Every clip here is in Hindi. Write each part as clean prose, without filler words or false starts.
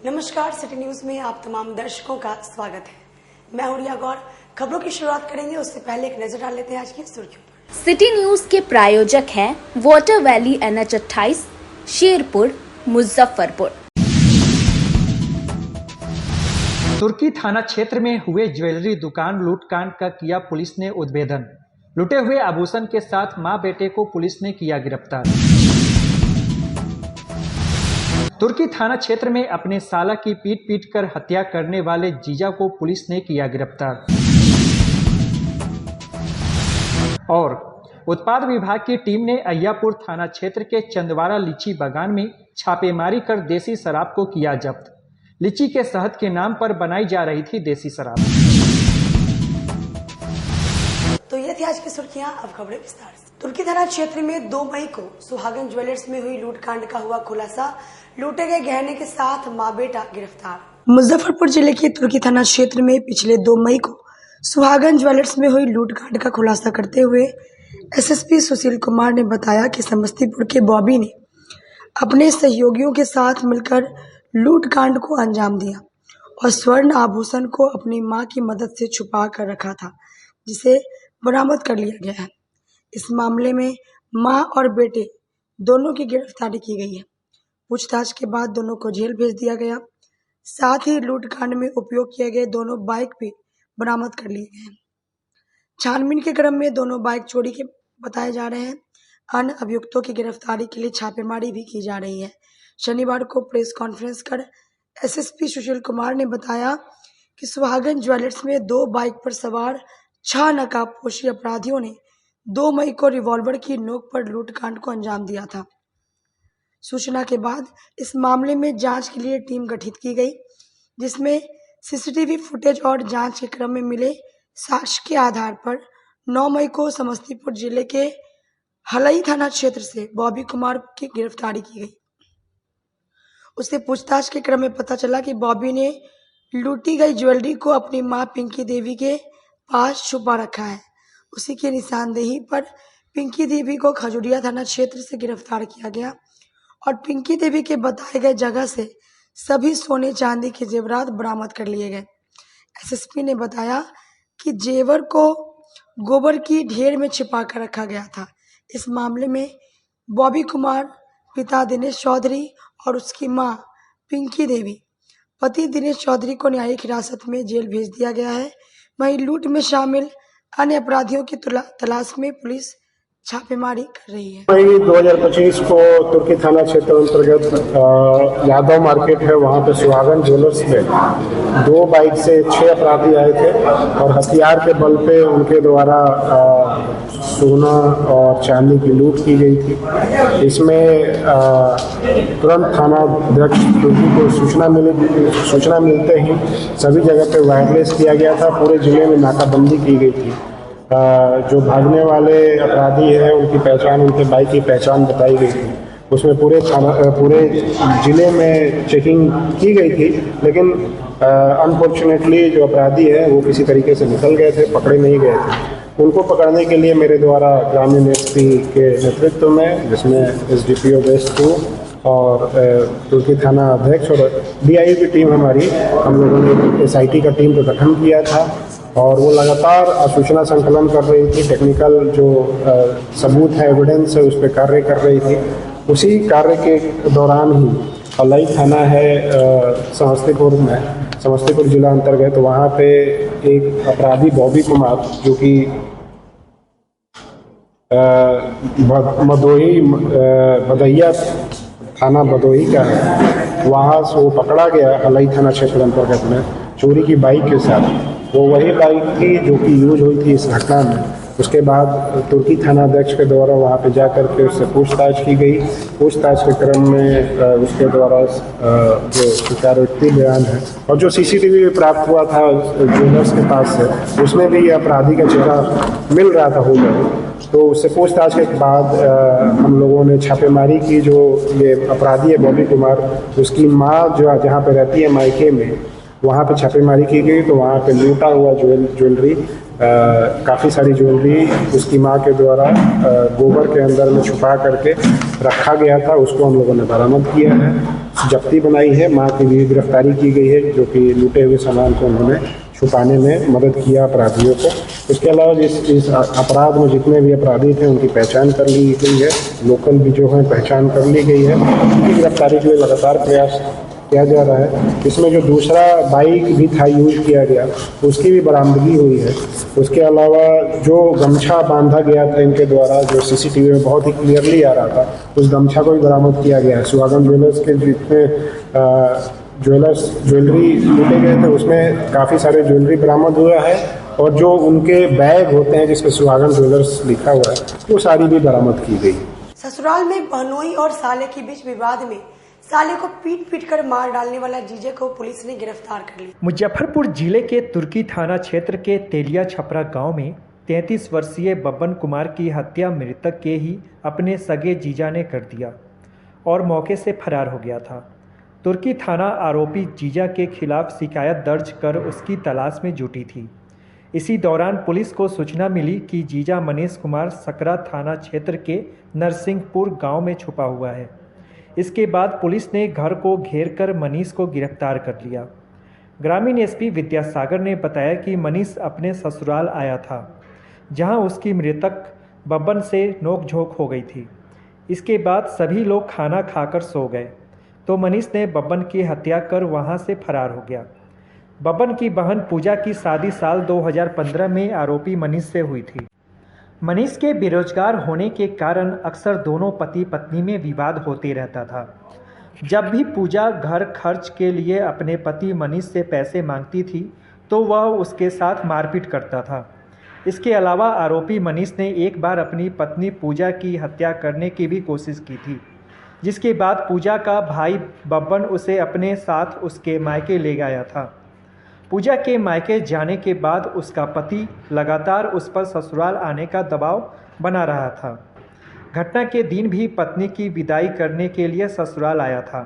नमस्कार, सिटी न्यूज में आप तमाम दर्शकों का स्वागत है। मैं हूं रिया गौर। खबरों की शुरुआत करेंगे, उससे पहले एक नजर डाल लेते हैं आज की सुर्खियों पर। सिटी न्यूज के प्रायोजक हैं water valley NH 28, Sherpur, Muzaffarpur. Turki थाना क्षेत्र में हुए ज्वेलरी दुकान लूटकांड का किया पुलिस ने उद्भेदन। लूटे हुए आभूषण के साथ मां बेटे को पुलिस ने किया गिरफ्तार। तुर्की थाना क्षेत्र में अपने साला की पीट कर हत्या करने वाले जीजा को पुलिस ने किया गिरफ्तार। और उत्पाद विभाग की टीम ने अय्यापुर थाना क्षेत्र के चंदवारा लीची बागान में छापेमारी कर देसी शराब को किया जब्त। लीची के शहद के नाम पर बनाई जा रही थी देसी शराब। तो ये थी आज की सुर्खियां, अब खबरें विस्तार से। तुर्की थाना क्षेत्र में 2 मई को सुहागन ज्वेलर्स में हुई लूटकांड का हुआ खुलासा। लूटे गए गहने के साथ मां बेटा गिरफ्तार। मुजफ्फरपुर जिले के तुर्की थाना क्षेत्र में पिछले 2 मई को सुहागन ज्वेलर्स में हुई लूटकांड का खुलासा करते हुए SSP सुशील कुमार ने बताया कि समस्तीपुर के बॉबी ने अपने सहयोगियों के साथ मिलकर लूटकांड को अंजाम दिया और स्वर्ण आभूषण को अपनी मां की मदद से छुपा कर रखा था, जिसे बरामद कर लिया गया है। इस मामले में मां और बेटे दोनों की गिरफ्तारी की गई है। पूछताछ के बाद दोनों को जेल भेज दिया गया। साथ ही लूटकांड में उपयोग किए गए दोनों बाइक भी बरामद कर लिए गए हैं। छानबीन के क्रम में दोनों बाइक चोरी के बताए जा रहे हैं। अन्य अभियुक्तों की गिरफ्तारी के लिए छापेमारी भी की जा रही है। शनिवार को प्रेस कॉन्फ्रेंस कर SSP सुशील कुमार ने बताया कि सुहागन ज्वेलर्स में 2 बाइक पर सवार 6 नकाबपोशी अपराधियों ने 2 मई को रिवॉल्वर की नोक पर लूटकांड को अंजाम दिया था। सूचना के बाद इस मामले में जांच के लिए टीम गठित की गई, जिसमें CCTV फुटेज और जांच के क्रम में मिले साक्ष्य के आधार पर 9 मई को समस्तीपुर जिले के हलई थाना क्षेत्र से बॉबी कुमार की गिरफ्तारी की गई। उससे पूछताछ के क्रम में पता चला कि बॉबी ने लूटी गई ज्वेलरी को अपनी मां पिंकी देवी के पास छुपा रखा है। उसी की निशानदेही पर पिंकी देवी को खजुरिया थाना क्षेत्र से गिरफ्तार किया गया और पिंकी देवी के बताए गए जगह से सभी सोने चांदी के जेवरात बरामद कर लिए गए। SSP ने बताया कि जेवर को गोबर की ढेर में छिपा कर रखा गया था। इस मामले में बॉबी कुमार, पिता दिनेश चौधरी और उसकी मां पिंकी देवी, पति दिनेश चौधरी को न्यायिक हिरासत में जेल भेज दिया गया है। वहीं लूट में शामिल अन्य अपराधियों की तलाश में पुलिस छापेमारी कर रही है। मई 2025 को तुर्की थाना क्षेत्र अंतर्गत यादव मार्केट है, वहाँ पे सुहागन ज्वेलर्स में 2 बाइक से 6 अपराधी आए थे और हथियार के बल पे उनके द्वारा सोना और चांदी की लूट की गई थी। इसमें तुरंत थाना अध्यक्ष तुर्की को सूचना मिलते ही सभी जगह पे वायरलेस किया गया था। पूरे जिले में नाकाबंदी की गई थी। जो भागने वाले अपराधी हैं उनकी पहचान, उनके बाइक की पहचान बताई गई थी। उसमें पूरे जिले में चेकिंग की गई थी, लेकिन अनफॉर्चुनेटली जो अपराधी है वो किसी तरीके से निकल गए थे, पकड़े नहीं गए थे। उनको पकड़ने के लिए मेरे द्वारा ग्रामीण SP के नेतृत्व में, जिसमें SDPO वेस्ट 2 और तुर्की थाना अध्यक्ष और DIU की टीम हमारी, हम लोगों ने SIT का टीम का गठन किया था और वो लगातार सूचना संकलन कर रही थी। टेक्निकल जो सबूत है, एविडेंस है, उस पर कार्य कर रही थी। उसी कार्य के दौरान ही हलई थाना है समस्तीपुर जिला अंतर्गत, तो वहाँ पे एक अपराधी बॉबी कुमार, जो कि बदैया थाना भदोही का है, वहाँ से वो पकड़ा गया हलई थाना क्षेत्र अंतर्गत में चोरी की बाइक के साथ। वो वही बाइक थी जो कि यूज हुई थी इस घटना में। उसके बाद तुर्की थाना अध्यक्ष के द्वारा वहाँ पे जा कर के उससे पूछताछ की गई। पूछताछ के क्रम में उसके द्वारा जो स्वीकारोक्ति बयान है और जो CCTV प्राप्त हुआ था ज्वेलर्स के पास से, उसमें भी अपराधी का चेहरा मिल रहा था हो गए। तो उससे पूछताछ के बाद हम लोगों ने छापेमारी की। जो ये अपराधी है बॉबी कुमार, उसकी माँ जो जहाँ पे रहती है मायके में, वहाँ पे छापेमारी की गई। तो वहाँ पे लूटा हुआ ज्वेलरी, काफ़ी सारी ज्वेलरी उसकी माँ के द्वारा गोबर के अंदर में छुपा करके रखा गया था, उसको हम लोगों ने बरामद किया है। जब्ती बनाई है, मां की भी गिरफ्तारी की गई है, जो कि लूटे हुए सामान को उन्होंने छुपाने में मदद किया अपराधियों को। इसके अलावा इस अपराध में जितने भी अपराधी थे उनकी पहचान कर ली गई है, लोकल भी जो है पहचान कर ली गई है। उनकी गिरफ्तारी के लिए लगातार प्रयास किया जा रहा है। इसमें जो दूसरा बाइक भी था यूज किया गया, उसकी भी बरामदगी हुई है। उसके अलावा जो गमछा बांधा गया था इनके द्वारा, जो सीसीटीवी में बहुत ही क्लियरली आ रहा था, उस गमछा को भी बरामद किया गया है। सुहागन ज्वेलर्स के जितने ज्वेलरी लूटे गए थे उसमें काफ़ी सारे ज्वेलरी बरामद हुआ है, और जो उनके बैग होते हैं जिसमें सुहागन ज्वेलर्स लिखा हुआ है, वो सारी भी बरामद की गई। ससुराल में बहनोई और साले के बीच विवाद में साले को पीट कर मार डालने वाला जीजे को पुलिस ने गिरफ्तार कर लिया। मुजफ्फरपुर जिले के तुर्की थाना क्षेत्र के तेलिया छपरा गांव में 33 वर्षीय बब्बन कुमार की हत्या मृतक के ही अपने सगे जीजा ने कर दिया और मौके से फरार हो गया था। तुर्की थाना आरोपी जीजा के खिलाफ शिकायत दर्ज कर उसकी तलाश में जुटी थी। इसी दौरान पुलिस को सूचना मिली कि जीजा मनीष कुमार सकरा थाना क्षेत्र के नरसिंहपुर गांव में छुपा हुआ है। इसके बाद पुलिस ने घर को घेरकर मनीष को गिरफ्तार कर लिया। ग्रामीण एसपी विद्यासागर ने बताया कि मनीष अपने ससुराल आया था, जहां उसकी मृतक बब्बन से नोकझोंक हो गई थी। इसके बाद सभी लोग खाना खाकर सो गए तो मनीष ने बब्बन की हत्या कर वहां से फरार हो गया। बब्बन की बहन पूजा की शादी साल 2015 में आरोपी मनीष से हुई थी। मनीष के बेरोजगार होने के कारण अक्सर दोनों पति पत्नी में विवाद होते रहता था। जब भी पूजा घर खर्च के लिए अपने पति मनीष से पैसे मांगती थी तो वह उसके साथ मारपीट करता था। इसके अलावा आरोपी मनीष ने एक बार अपनी पत्नी पूजा की हत्या करने की भी कोशिश की थी, जिसके बाद पूजा का भाई बब्बन उसे अपने साथ उसके मायके ले गया था। पूजा के मायके जाने के बाद उसका पति लगातार उस पर ससुराल आने का दबाव बना रहा था। घटना के दिन भी पत्नी की विदाई करने के लिए ससुराल आया था।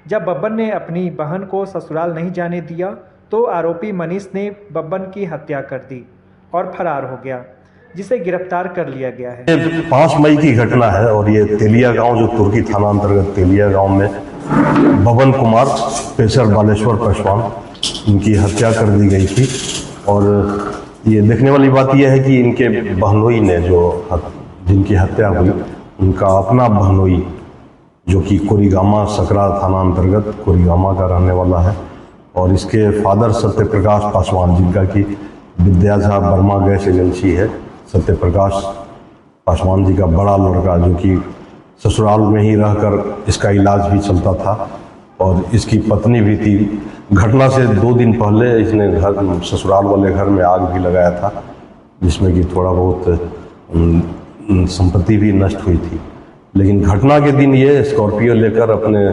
जब बब्बन ने अपनी बहन को ससुराल नहीं जाने दिया तो आरोपी मनीष ने बब्बन की हत्या कर दी और फरार हो गया, जिसे गिरफ्तार कर लिया गया है। 5 मई की घटना है और ये तेलिया गांव, जो तुर्की थाना अंतर्गत तेलिया गांव में बब्बन कुमार पेशर बालेश्वर पासवान, इनकी हत्या कर दी गई थी। और ये देखने वाली बात यह है कि इनके बहनोई ने, जो जिनकी हत्या हुई, उनका अपना बहनोई जो कि कोरीगामा सकरा थाना अंतर्गत कोरीगामा का रहने वाला है, और इसके फादर सत्यप्रकाश पासवान, जिनका कि विद्याझा बर्मा गैस एजेंसी है, सत्यप्रकाश पासवान जी का बड़ा लड़का, जो कि ससुराल में ही रहकर इसका इलाज भी चलता था, और इसकी पत्नी भी थी। घटना से 2 दिन पहले इसने ससुराल वाले घर में आग भी लगाया था, जिसमें कि थोड़ा बहुत संपत्ति भी नष्ट हुई थी। लेकिन घटना के दिन ये स्कॉर्पियो लेकर अपने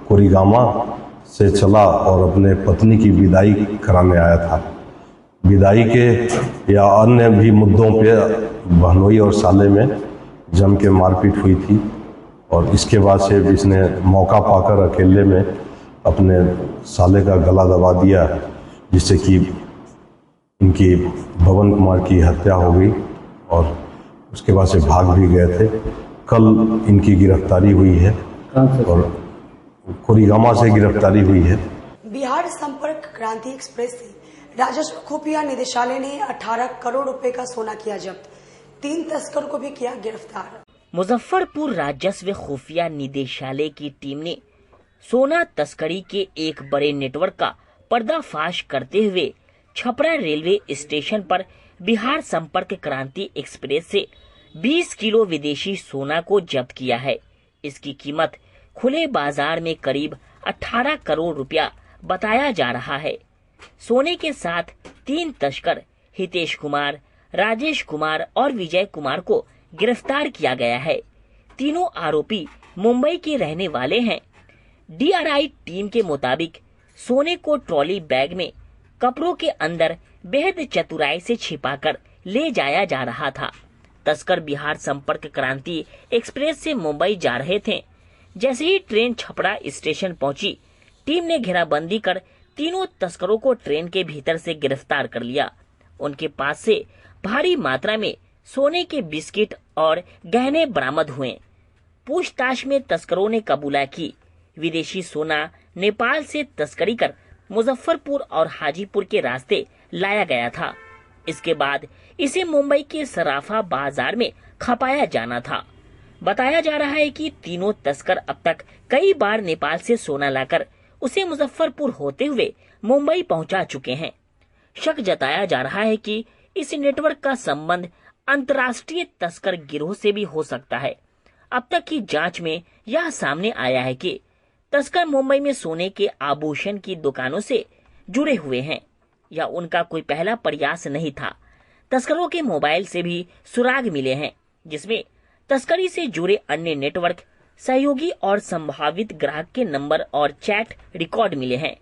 कोरीगामा से चला और अपने पत्नी की विदाई कराने आया था। विदाई के या अन्य भी मुद्दों पे बहनोई और साले में जम के मारपीट हुई थी, और इसके बाद से इसने मौका पाकर अकेले में अपने साले का गला दबा दिया, जिससे कि इनकी बब्बन कुमार की हत्या हो गई और उसके बाद से भाग भी गए थे। कल इनकी गिरफ्तारी हुई है और कोरीगामा से गिरफ्तारी हुई है। बिहार संपर्क क्रांति एक्सप्रेस से राजस्व खुफिया निदेशालय ने 18 करोड़ रुपए का सोना किया जब्त, 3 तस्करों को भी किया गिरफ्तार। मुजफ्फरपुर राजस्व खुफिया निदेशालय की टीम ने सोना तस्करी के एक बड़े नेटवर्क का पर्दाफाश करते हुए छपरा रेलवे स्टेशन पर बिहार संपर्क क्रांति एक्सप्रेस से 20 किलो विदेशी सोना को जब्त किया है। इसकी कीमत खुले बाजार में करीब 18 करोड़ रुपया बताया जा रहा है। सोने के साथ 3 तस्कर हितेश कुमार, राजेश कुमार और विजय कुमार को गिरफ्तार किया गया है। तीनों आरोपी मुंबई के रहने वाले हैं। डीआरआई टीम के मुताबिक सोने को ट्रॉली बैग में कपड़ों के अंदर बेहद चतुराई से छिपाकर ले जाया जा रहा था। तस्कर बिहार संपर्क क्रांति एक्सप्रेस से मुंबई जा रहे थे। जैसे ही ट्रेन छपरा स्टेशन पहुंची, टीम ने घेराबंदी कर तीनों तस्करों को ट्रेन के भीतर से गिरफ्तार कर लिया। उनके पास से भारी मात्रा में सोने के बिस्किट और गहने बरामद हुए। पूछताछ में तस्करों ने कबूला की विदेशी सोना नेपाल से तस्करी कर मुजफ्फरपुर और हाजीपुर के रास्ते लाया गया था। इसके बाद इसे मुंबई के सराफा बाजार में खपाया जाना था। बताया जा रहा है कि तीनों तस्कर अब तक कई बार नेपाल से सोना लाकर उसे मुजफ्फरपुर होते हुए मुंबई पहुंचा चुके हैं। शक जताया जा रहा है कि इस नेटवर्क का संबंध अंतर्राष्ट्रीय तस्कर गिरोह से भी हो सकता है। अब तक की जांच में यह सामने आया है कि तस्कर मुंबई में सोने के आभूषण की दुकानों से जुड़े हुए हैं। यह उनका कोई पहला प्रयास नहीं था। तस्करों के मोबाइल से भी सुराग मिले हैं, जिसमें तस्करी से जुड़े अन्य नेटवर्क, सहयोगी और संभावित ग्राहक के नंबर और चैट रिकॉर्ड मिले हैं।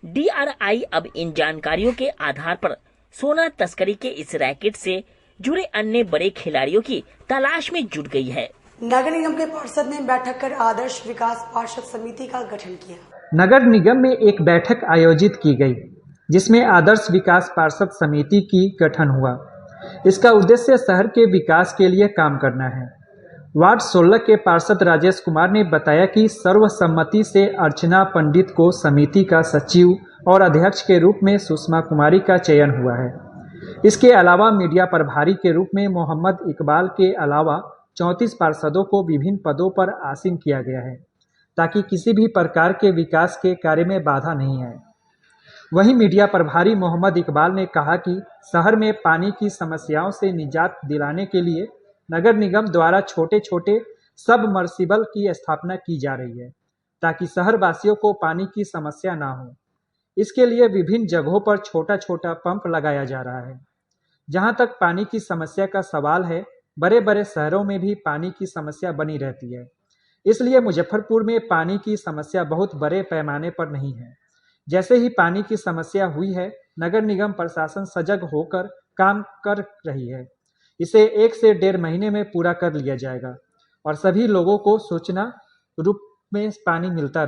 DRI अब इन जानकारियों के आधार पर सोना तस्करी के इस रैकेट से जुड़े अन्य बड़े खिलाड़ियों की तलाश में जुट गई है। नगर निगम के पार्षद ने बैठक कर आदर्श विकास पार्षद समिति का गठन किया। नगर निगम में एक बैठक आयोजित की गई, जिसमें आदर्श विकास पार्षद समिति की गठन हुआ। इसका उद्देश्य शहर के विकास के लिए काम करना है। वार्ड 16 के पार्षद राजेश कुमार ने बताया कि सर्वसम्मति से अर्चना पंडित को समिति का सचिव और अध्यक्ष के रूप में सुषमा कुमारी का चयन हुआ है। इसके अलावा मीडिया प्रभारी के रूप में मोहम्मद इकबाल के अलावा 34 पार्षदों को विभिन्न पदों पर आसीन किया गया है, ताकि किसी भी प्रकार के विकास के कार्य में बाधा नहीं आए। वहीं मीडिया प्रभारी मोहम्मद इकबाल ने कहा कि शहर में पानी की समस्याओं से निजात दिलाने के लिए नगर निगम द्वारा छोटे छोटे सबमर्सिबल की स्थापना की जा रही है, ताकि शहर वासियों को पानी की समस्या ना हो। इसके लिए विभिन्न जगहों पर छोटा छोटा पंप लगाया जा रहा है। जहां तक पानी की समस्या का सवाल है, बड़े बड़े शहरों में भी पानी की समस्या बनी रहती है, इसलिए मुजफ्फरपुर में पानी की समस्या बहुत बड़े पैमाने पर नहीं है। जैसे ही पानी की समस्या हुई है, नगर निगम प्रशासन सजग होकर काम कर रही है। इसे 1 से 1.5 महीने में पूरा कर लिया जाएगा और सभी लोगों को सुचारू रूप में पानी मिलता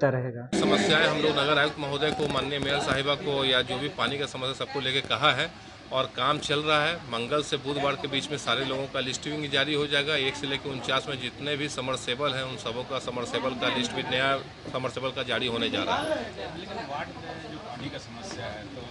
रहेगा। समस्याएं हम लोग नगर आयुक्त महोदय को, माननीय मेयर साहिबा को, या जो भी पानी का समस्या सबको लेके कहा है और काम चल रहा है। मंगल से बुधवार के बीच में सारे लोगों का लिस्टिंग जारी हो जाएगा। 1 से लेकर 49 में जितने भी समरसेबल हैं उन सबों का समरसेबल का लिस्ट भी नया समरसेबल का जारी होने जा रहा है। पानी का समस्या है तो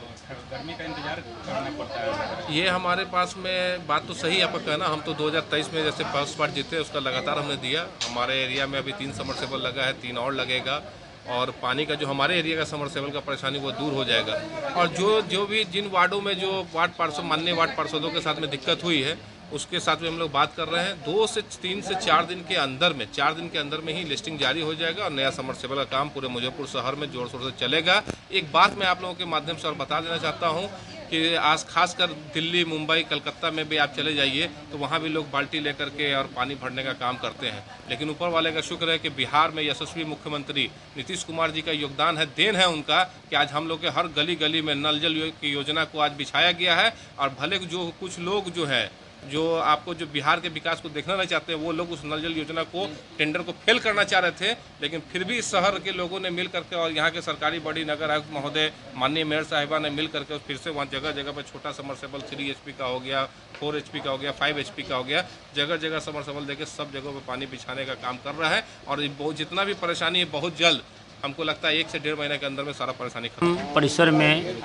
गर्मी का इंतजार करना पड़ता है। ये हमारे पास में बात तो सही आपका कहना। हम तो 2023 में जैसे फर्स्ट पार्ट जीते उसका लगातार हमने दिया। हमारे एरिया में अभी 3 समरसेबल लगा है, 3 और लगेगा और पानी का जो हमारे एरिया का समरसेबल का परेशानी वो दूर हो जाएगा। और जो भी जिन वार्डों में जो वार्ड पार्षद, माननीय वार्ड पार्षदों के साथ में दिक्कत हुई है उसके साथ में हम लोग बात कर रहे हैं। 2 से 3 से 4 दिन के अंदर में 4 दिन के अंदर में ही लिस्टिंग जारी हो जाएगा और नया समरसेबल का काम पूरे मुजफ्फरपुर शहर में जोर शोर से चलेगा। एक बात मैं आप लोगों के माध्यम से और बता देना चाहता हूँ कि आज खासकर दिल्ली, मुंबई, कलकत्ता में भी आप चले जाइए तो वहाँ भी लोग बाल्टी लेकर के और पानी भरने का काम करते हैं। लेकिन ऊपर वाले का शुक्र है कि बिहार में यशस्वी मुख्यमंत्री नीतीश कुमार जी का योगदान है, देन है उनका कि आज हम लोग के हर गली गली में नल जल की योजना को आज बिछाया गया है। और भले जो कुछ लोग जो है जो आपको जो बिहार के विकास को देखना नहीं चाहते हैं वो लोग उस नल जल योजना को टेंडर को फेल करना चाह रहे थे, लेकिन फिर भी शहर के लोगों ने मिल करके और यहाँ के सरकारी बड़ी नगर आयुक्त महोदय, माननीय मेयर साहिबा ने मिल करके फिर से वहाँ जगह जगह पर छोटा समरसेबल 3 HP का हो गया, 4 HP का हो गया, 5 HP का हो गया, जगह जगह समरसेबल देके सब जगहों पर पानी बिछाने का काम कर रहा है। और जितना भी परेशानी है बहुत जल्द हमको लगता है 1 से 1.5 महीने के अंदर में सारा परेशानी खत्म। परिसर में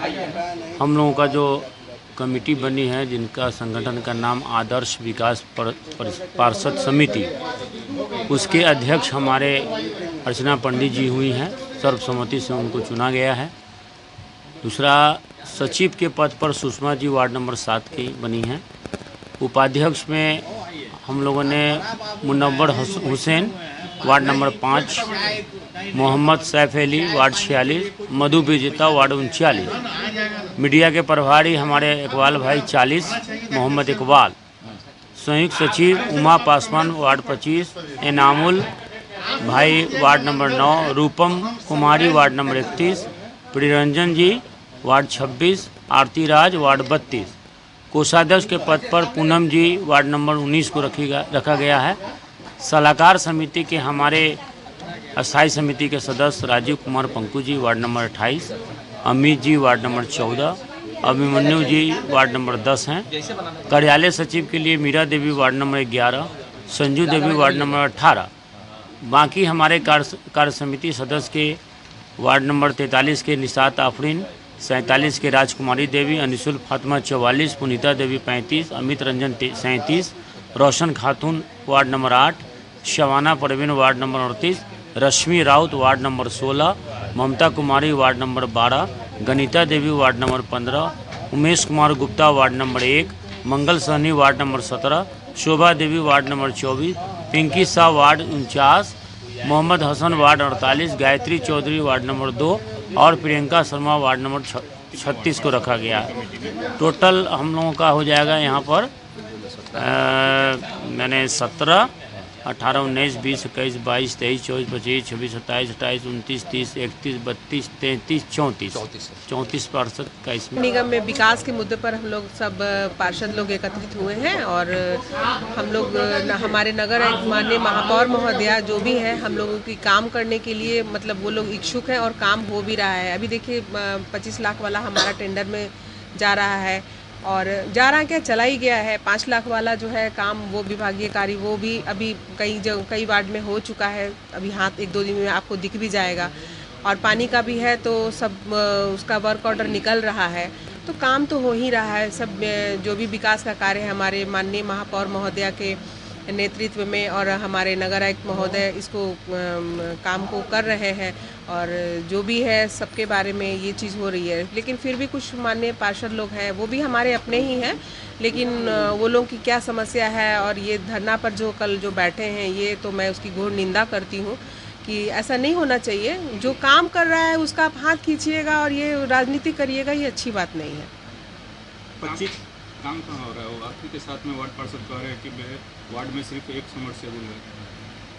हम लोगों का जो कमेटी बनी है जिनका संगठन का नाम आदर्श विकास पार्षद समिति, उसके अध्यक्ष हमारे अर्चना पंडित जी हुई हैं, सर्वसम्मति से उनको चुना गया है। दूसरा, सचिव के पद पर सुषमा जी वार्ड नंबर 7 की बनी हैं। उपाध्यक्ष में हम लोगों ने Munawwar Hussain ward number 5, Mohammad Saif Ali ward 46, Madhu Vijeta ward 39। Media के प्रभारी हमारे इकबाल भाई 40, मोहम्मद इकबाल। संयुक्त सचिव उमा पासवान वार्ड 25, एनामुल भाई वार्ड नंबर 9, रूपम कुमारी वार्ड नंबर 31, प्रियरंजन जी वार्ड 26, आरती राज वार्ड 32। कोषाध्यक्ष के पद पर पूनम जी वार्ड नंबर 19 को रखा गया है। सलाहकार समिति के हमारे अस्थायी समिति के सदस्य राजीव कुमार पंकु जी ward number 28, Amit ji ward number 14, Abhimanyu जी वार्ड नंबर 10 हैं। कार्यालय सचिव के लिए मीरा देवी ward number 11, Sanju Devi ward number 18, बाकी हमारे कार्य समिति सदस्य के वार्ड नंबर 43 के निशात आफरीन, 47 के राजकुमारी देवी, अनिसुल फातिमा 44, पुनीता देवी 35, Amit Ranjan 37, Roshan Khatoon ward number 8, Shabana Parveen ward number 38, Rashmi Raut ward number 16, Mamta Kumari ward number 12, Ganita Devi ward number 15, Umesh Kumar Gupta ward number 1, Mangal Sahni ward number 17, Shobha Devi ward number 24, Pinki Shah ward 49, Mohammad Hasan ward 48, Gayatri Chaudhary ward number 2 और प्रियंका शर्मा वार्ड नंबर 36 को रखा गया। टोटल हम लोगों का हो जाएगा यहाँ पर मैंने 17, 18, 19, 20, 21, 22, 23, 24, 25, 26, 27, 28, 29, 30, 31, 32, 33, 34 पार्षद का इसमें। निगम में विकास के मुद्दे पर हम लोग सब पार्षद लोग एकत्रित हुए हैं और हम लोग हमारे नगर माननीय महापौर महोदया जो भी है हम लोगों की काम करने के लिए मतलब वो लोग इच्छुक हैं और काम हो भी रहा है। अभी देखिए 25 लाख वाला हमारा टेंडर में जा रहा है और जा रहा क्या चला ही गया है। 5 लाख वाला जो है काम वो विभागीय कार्य वो भी अभी कई वार्ड में हो चुका है। अभी हाथ 1-2 दिन में आपको दिख भी जाएगा और पानी का भी है तो सब उसका वर्क ऑर्डर निकल रहा है तो काम तो हो ही रहा है। सब जो भी विकास का कार्य है हमारे माननीय महापौर महोदया के नेतृत्व में और हमारे नगर आयुक्त महोदय इसको काम को कर रहे हैं और जो भी है सबके बारे में ये चीज़ हो रही है। लेकिन फिर भी कुछ माननीय पार्षद लोग हैं वो भी हमारे अपने ही हैं लेकिन वो लोगों की क्या समस्या है और ये धरना पर जो कल जो बैठे हैं ये तो मैं उसकी घोर निंदा करती हूँ कि ऐसा नहीं होना चाहिए। जो काम कर रहा है उसका आप हाथ खींचिएगा और ये राजनीति करिएगा ये अच्छी बात नहीं है। 25 काम कहाँ हो रहा है? आपके के साथ में वार्ड पार्षद कह रहे हैं कि वार्ड में सिर्फ एक समरसेबल है।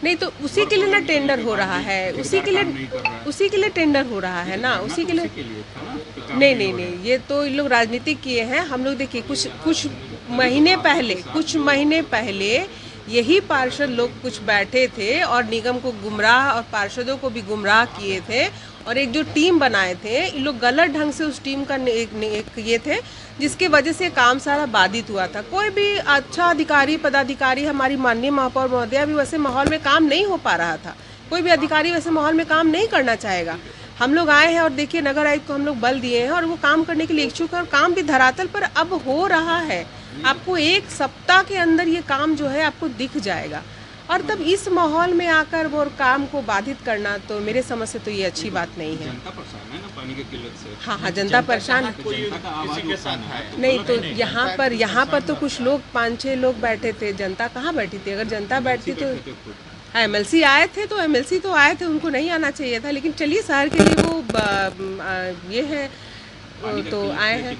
नहीं तो उसी के लिए ना टेंडर हो रहा है, उसी के लिए टेंडर हो रहा है ना, उसी के लिए नहीं ये तो इन लोग राजनीति किए हैं। हम लोग देखिए कुछ महीने पहले यही पार्षद लोग कुछ बैठे थे और निगम को गुमराह और पार्षदों को भी गुमराह किए थे और एक जो टीम बनाए थे इन लोग गलत ढंग से उस टीम का एक ये थे जिसकी वजह से काम सारा बाधित हुआ था। कोई भी अच्छा अधिकारी पदाधिकारी हमारी माननीय महापौर महोदया भी वैसे माहौल में काम नहीं हो पा रहा था। कोई भी अधिकारी वैसे माहौल में काम नहीं करना चाहेगा। हम लोग आए हैं और देखिए नगर आयुक्त को हम लोग बल दिए हैं और वो काम करने के लिए इच्छुक है और काम भी धरातल पर अब हो रहा है। आपको 1 सप्ताह के अंदर ये काम जो है आपको दिख जाएगा और तब इस माहौल में आकर वो काम को बाधित करना तो मेरे समझ से तो ये अच्छी बात नहीं है। जनता परेशान है ना पानी की किल्लत से। हाँ जनता परेशान नहीं तो यहाँ पर तो कुछ लोग 5-6 लोग बैठे थे। जनता कहाँ बैठी थी? अगर जनता बैठती तो MLC आए थे तो MLC तो आए थे उनको नहीं आना चाहिए था लेकिन चलिए शहर के लिए वो ये है तो आए हैं।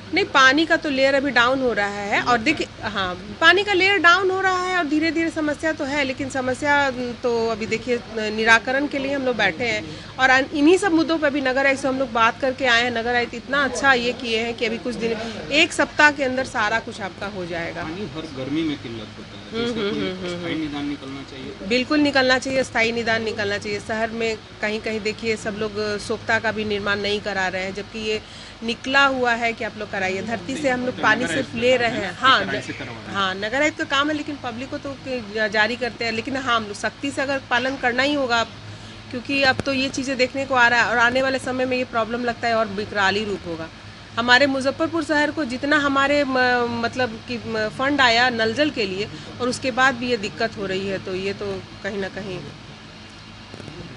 नहीं पानी का तो लेयर अभी डाउन हो रहा है और देखिए हाँ पानी का लेयर डाउन हो रहा है और धीरे धीरे समस्या तो है लेकिन समस्या तो अभी देखिए निराकरण के लिए हम लोग बैठे हैं और इन्हीं सब मुद्दों पर अभी नगर आयुक्त से हम लोग बात करके आए हैं। नगर आयुक्त इतना अच्छा ये किए हैं कि अभी कुछ दिन 1 सप्ताह के अंदर सारा कुछ आपका हो जाएगा। हर गर्मी में किल्लत होता है तो स्थायी निदान निकलना चाहिए। बिल्कुल निकलना चाहिए, स्थायी निदान निकलना चाहिए। शहर में कहीं कहीं देखिए सब लोग सोख्ता का भी निर्माण नहीं करा रहे हैं जबकि ये निकला हुआ है कि आप लोग कराइए। धरती से हम लोग पानी सिर्फ ले रहे हैं। हाँ नगर आयुक्त का काम है लेकिन पब्लिक को तो जारी करते हैं लेकिन हाँ हम लोग सख्ती से अगर पालन करना ही होगा क्योंकि अब तो ये चीज़ें देखने को आ रहा है और आने वाले समय में ये प्रॉब्लम लगता है और विकराली रूप होगा। हमारे मुजफ्फरपुर शहर को जितना हमारे मतलब कि फंड आया नल जल के लिए और उसके बाद भी ये दिक्कत हो रही है तो ये तो कहीं ना कहीं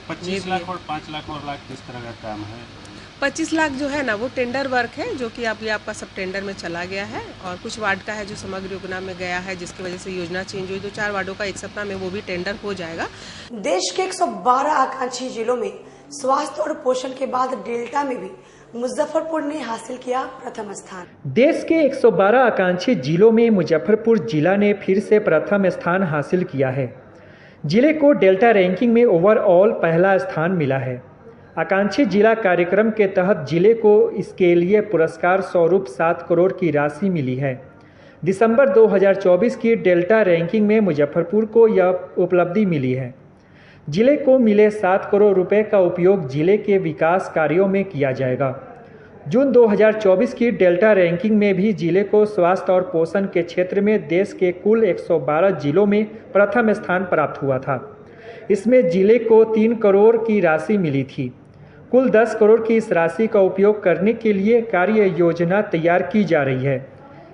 25 लाख और 5 लाख और लाख किस तरह का काम है? 25 लाख जो है ना वो टेंडर वर्क है जो कि आपका सब टेंडर में चला गया है और कुछ वार्ड का है जो समग्र योजना में गया है जिसकी वजह से योजना चेंज हुई। 2-4 वार्डों का 1 सप्ताह में वो भी टेंडर हो जाएगा। देश के 112 आकांक्षी जिलों में स्वास्थ्य और पोषण के बाद डेल्टा में भी मुजफ्फरपुर ने हासिल किया प्रथम स्थान। देश के 112 आकांक्षी जिलों में मुजफ्फरपुर जिला ने फिर से प्रथम स्थान हासिल किया है। जिले को डेल्टा रैंकिंग में ओवरऑल पहला स्थान मिला है। आकांक्षी जिला कार्यक्रम के तहत जिले को इसके लिए पुरस्कार स्वरूप 7 करोड़ की राशि मिली है। दिसंबर 2024 की डेल्टा रैंकिंग में मुजफ्फरपुर को यह उपलब्धि मिली है। जिले को मिले 7 करोड़ रुपए का उपयोग जिले के विकास कार्यों में किया जाएगा। जून 2024 की डेल्टा रैंकिंग में भी जिले को स्वास्थ्य और पोषण के क्षेत्र में देश के कुल 112 जिलों में प्रथम स्थान प्राप्त हुआ था। इसमें जिले को 3 करोड़ की राशि मिली थी। कुल 10 करोड़ की इस राशि का उपयोग करने के लिए कार्य योजना तैयार की जा रही है।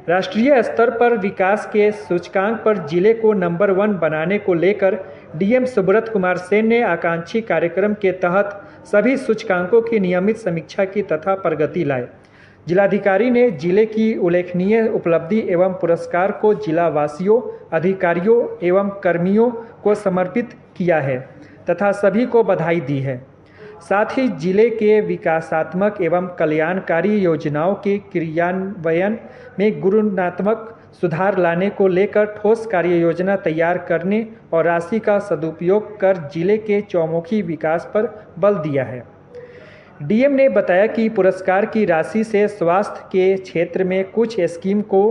राष्ट्रीय स्तर पर विकास के सूचकांक पर जिले को नंबर 1 बनाने को लेकर डीएम सुब्रत कुमार सेन ने आकांक्षी कार्यक्रम के तहत सभी सूचकांकों की नियमित समीक्षा की तथा प्रगति लाए। जिलाधिकारी ने जिले की उल्लेखनीय उपलब्धि एवं पुरस्कार को जिला वासियों, अधिकारियों एवं कर्मियों को समर्पित किया है तथा सभी को बधाई दी है। साथ ही जिले के विकासात्मक एवं कल्याणकारी योजनाओं के क्रियान्वयन में गुणात्मक सुधार लाने को लेकर ठोस कार्य योजना तैयार करने और राशि का सदुपयोग कर जिले के चौमुखी विकास पर बल दिया है। डीएम ने बताया कि पुरस्कार की राशि से स्वास्थ्य के क्षेत्र में कुछ स्कीम को